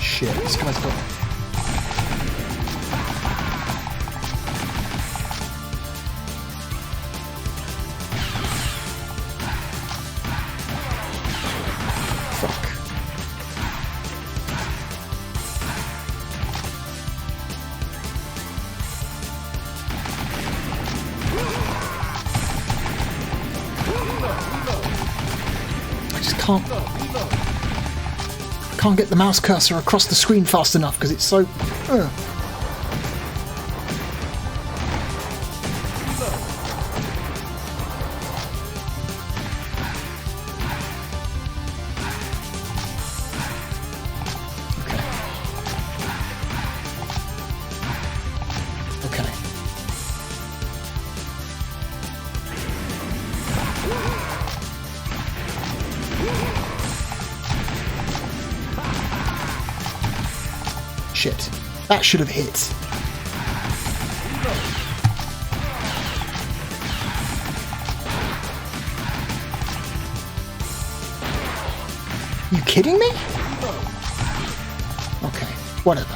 Shit, this guy's got... Fuck. I can't get the mouse cursor across the screen fast enough because it's so... Okay. Shit. That should have hit. You kidding me? Okay, whatever.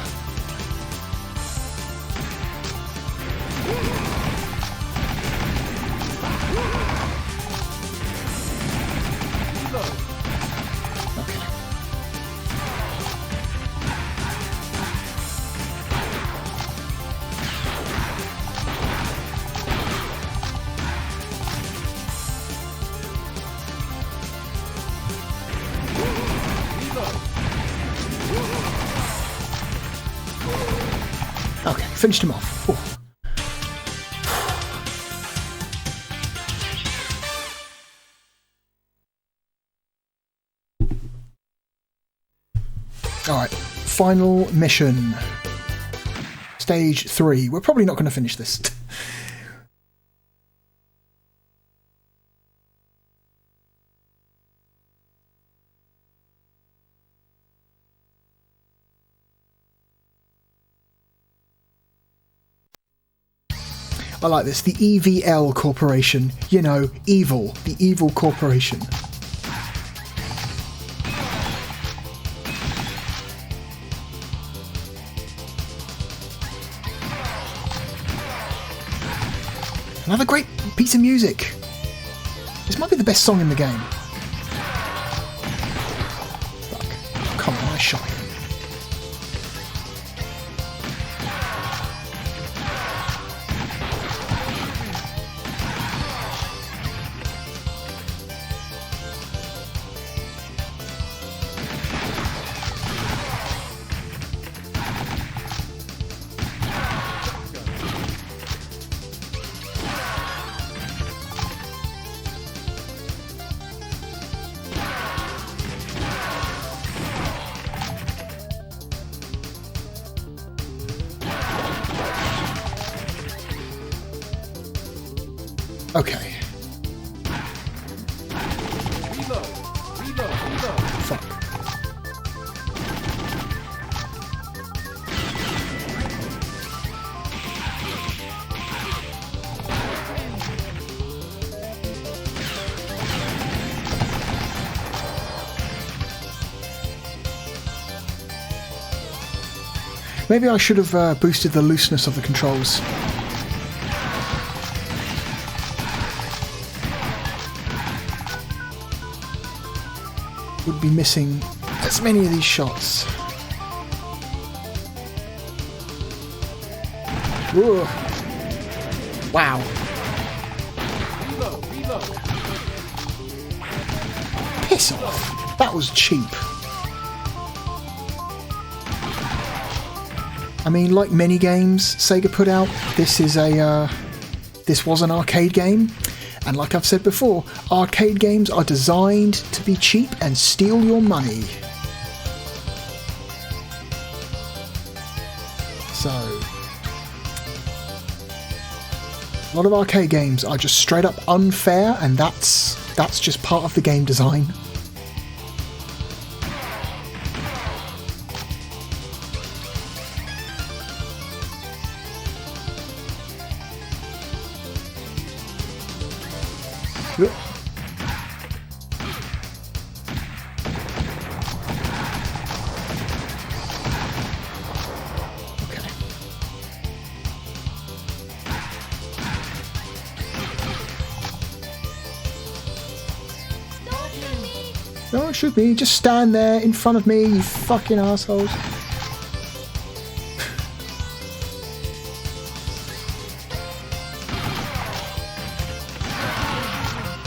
Okay, finished him off. Ooh. Alright, final mission. Stage 3. We're probably not going to finish this. I like this. The EVL Corporation. You know, evil. The evil corporation. Another great piece of music. This might be the best song in the game. Fuck. Come on, I shot him. Okay. Fuck. Maybe I should have boosted the looseness of the controls. Would be missing as many of these shots. Whoa. Wow. Piss off. That was cheap. I mean, like many games Sega put out, this was an arcade game, and like I've said before, arcade games are designed to be cheap and steal your money. So, a lot of arcade games are just straight up unfair, and that's just part of the game design. Yep. Okay. No, it should be. Just stand there in front of me, you fucking assholes.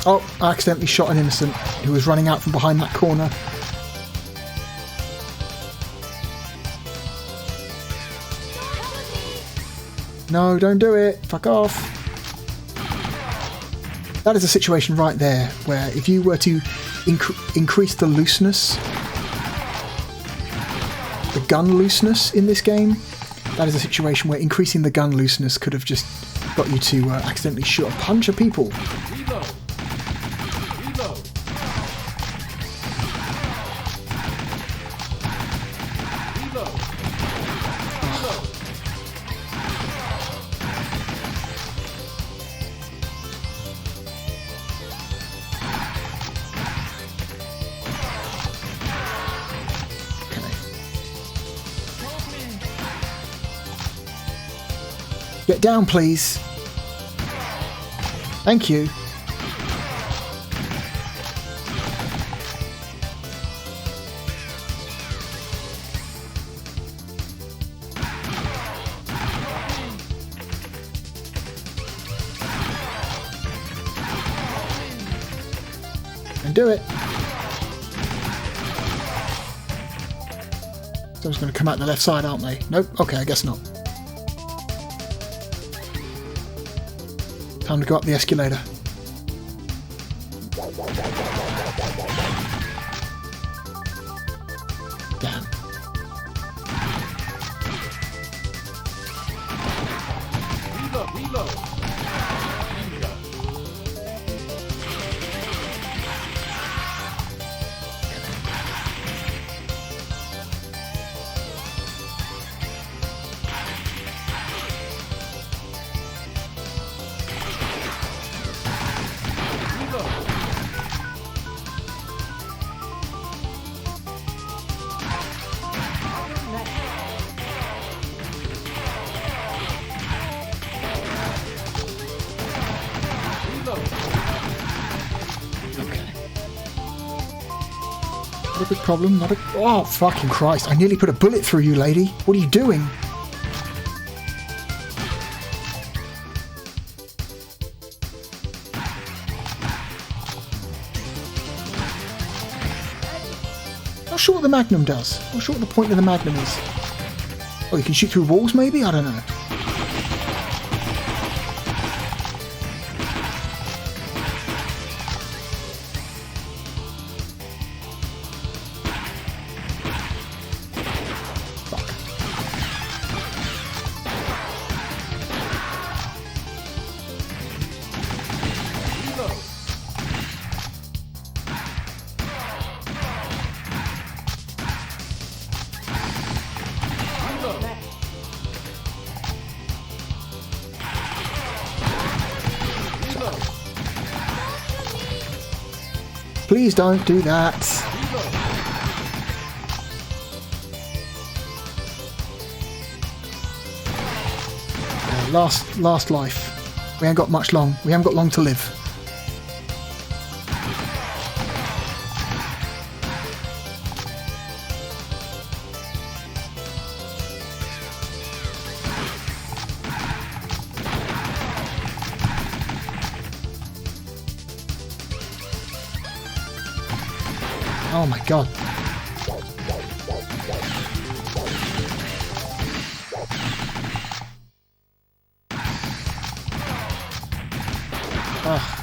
Oh, I accidentally shot an innocent who was running out from behind that corner. No, don't do it. Fuck off. That is a situation right there where if you were to increase the looseness, the gun looseness in this game, that is a situation where increasing the gun looseness could have just got you to accidentally shoot a bunch of people. Get down, please. Thank you. And do it. Someone's going to come out the left side, aren't they? Nope. Okay, I guess not. Time to go up the escalator. Damn. Reload. Not a big problem, not a... Oh, fucking Christ. I nearly put a bullet through you, lady. What are you doing? Not sure what the Magnum does. Not sure what the point of the Magnum is. Oh, you can shoot through walls, maybe? I don't know. Please don't do that. Last life. We ain't got much long. We haven't got long to live. Oh my god. Ugh.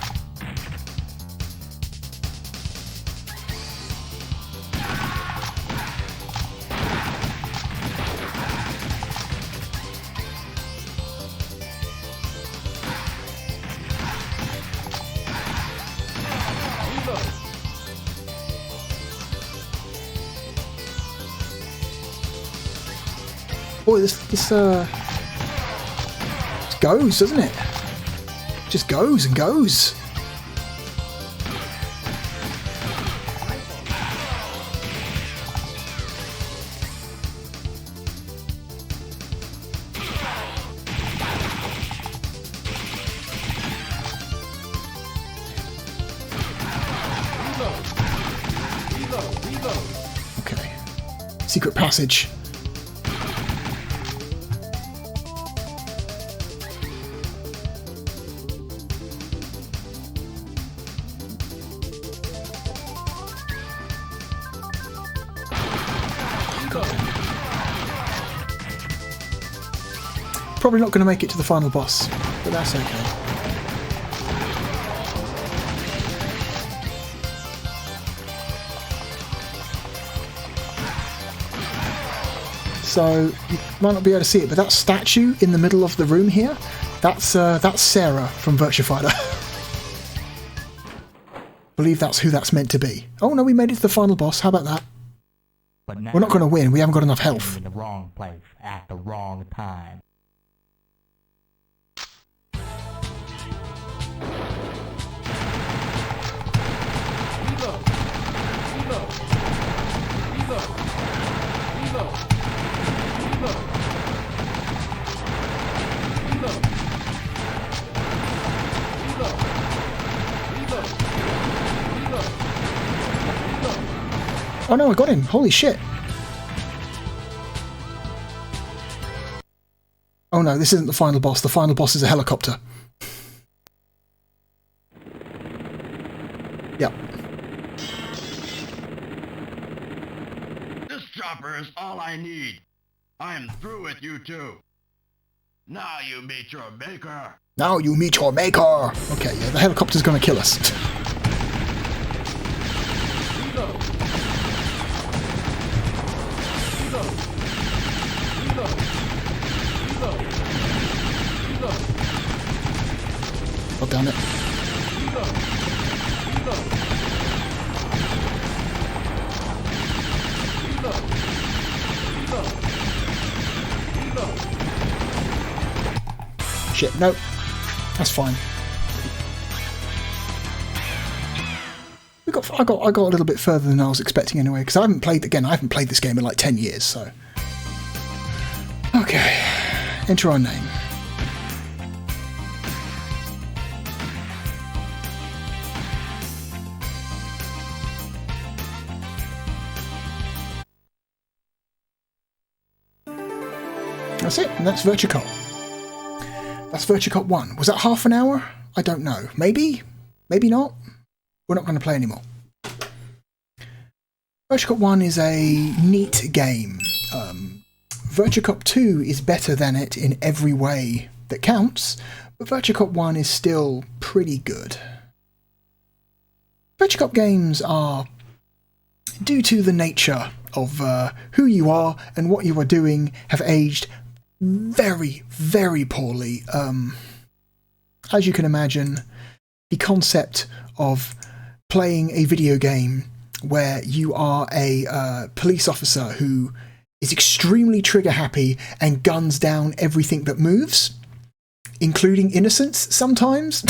Boy, this goes, doesn't it? Just goes and goes. Okay. Secret passage. Probably not going to make it to the final boss, but that's okay. So you might not be able to see it, but that statue in the middle of the room here, that's Sarah from Virtua Fighter. I believe that's who that's meant to be. Oh no, we made it to the final boss. How about that? But now We're not going to win. We haven't got enough health. in the wrong place at the wrong time. Oh no, I got him. Holy shit. Oh no, this isn't the final boss. The final boss is a helicopter. Yep. This chopper is all I need. I'm through with you two. Now you meet your maker. Now you meet your maker. Okay, yeah, the helicopter's gonna kill us. Oh, damn it. Shit, no. That's fine. I got a little bit further than I was expecting anyway, because I haven't played this game in like 10 years, so. Okay. Enter our name. That's it, and that's Virtua Cop. That's Virtua Cop 1. Was that half an hour? I don't know. Maybe? Maybe not? We're not going to play anymore. Virtua Cop 1 is a neat game. Virtua Cop 2 is better than it in every way that counts, but Virtua Cop 1 is still pretty good. Virtua Cop games are, due to the nature of who you are and what you are doing, have aged very, very poorly. As you can imagine, the concept of playing a video game where you are a police officer who is extremely trigger happy and guns down everything that moves, including innocents sometimes,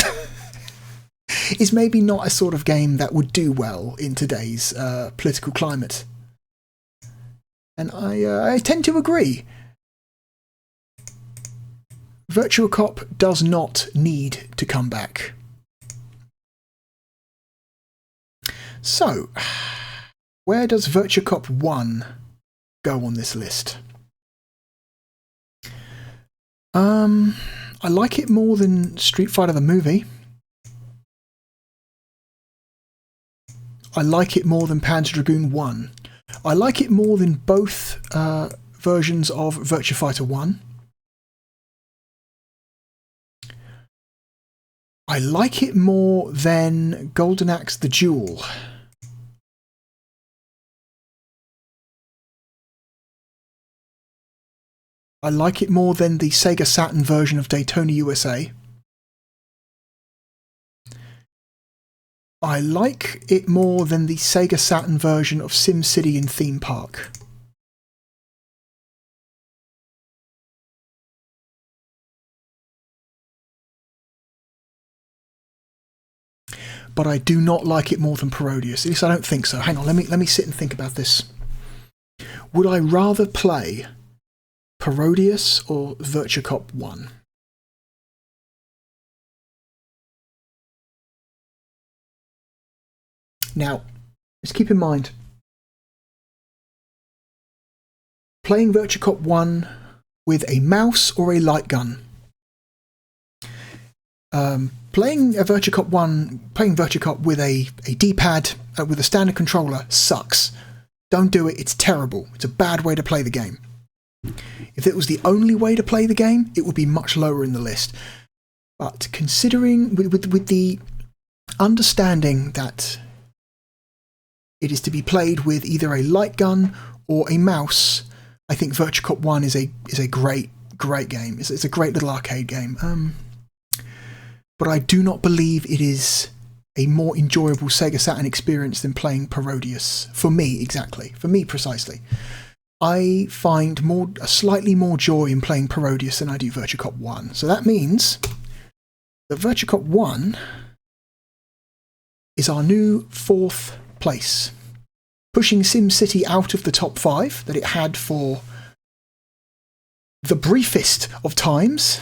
is maybe not a sort of game that would do well in today's political climate. And I tend to agree. Virtua Cop does not need to come back. So, where does Virtua Cop 1 go on this list? I like it more than Street Fighter the movie. I like it more than Panzer Dragoon 1. I like it more than both versions of Virtua Fighter 1. I like it more than Golden Axe the Duel. I like it more than the Sega Saturn version of Daytona USA. I like it more than the Sega Saturn version of SimCity and Theme Park. But I do not like it more than Parodius. At least I don't think so. Hang on, let me sit and think about this. Would I rather play Parodius or Virtua Cop 1? Now, let's keep in mind, playing Virtua Cop 1 with a mouse or a light gun. Playing Virtua Cop with a D-pad with a standard controller sucks. Don't do it, it's terrible. It's a bad way to play the game. If it was the only way to play the game, it would be much lower in the list. But considering, with the understanding that it is to be played with either a light gun or a mouse, I think Virtua Cop 1 is a great game. It's a great little arcade game. But I do not believe it is a more enjoyable Sega Saturn experience than playing Parodius. For me, exactly. For me, precisely. I find slightly more joy in playing Parodius than I do Virtua Cop 1. So that means that Virtua Cop 1 is our new 4th place, pushing SimCity out of the top 5 that it had for the briefest of times.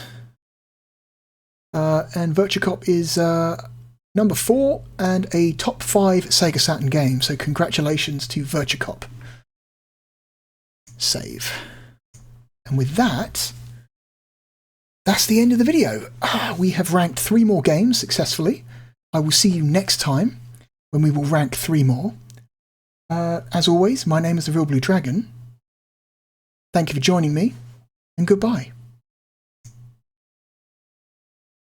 And Virtua Cop is number 4 and a top 5 Sega Saturn game. So congratulations to Virtua Cop. Save. And with that, that's the end of the video. We have ranked 3 more games successfully. I will see you next time when we will rank 3 more. As always, my name is the Real Blue Dragon. Thank you for joining me, and goodbye.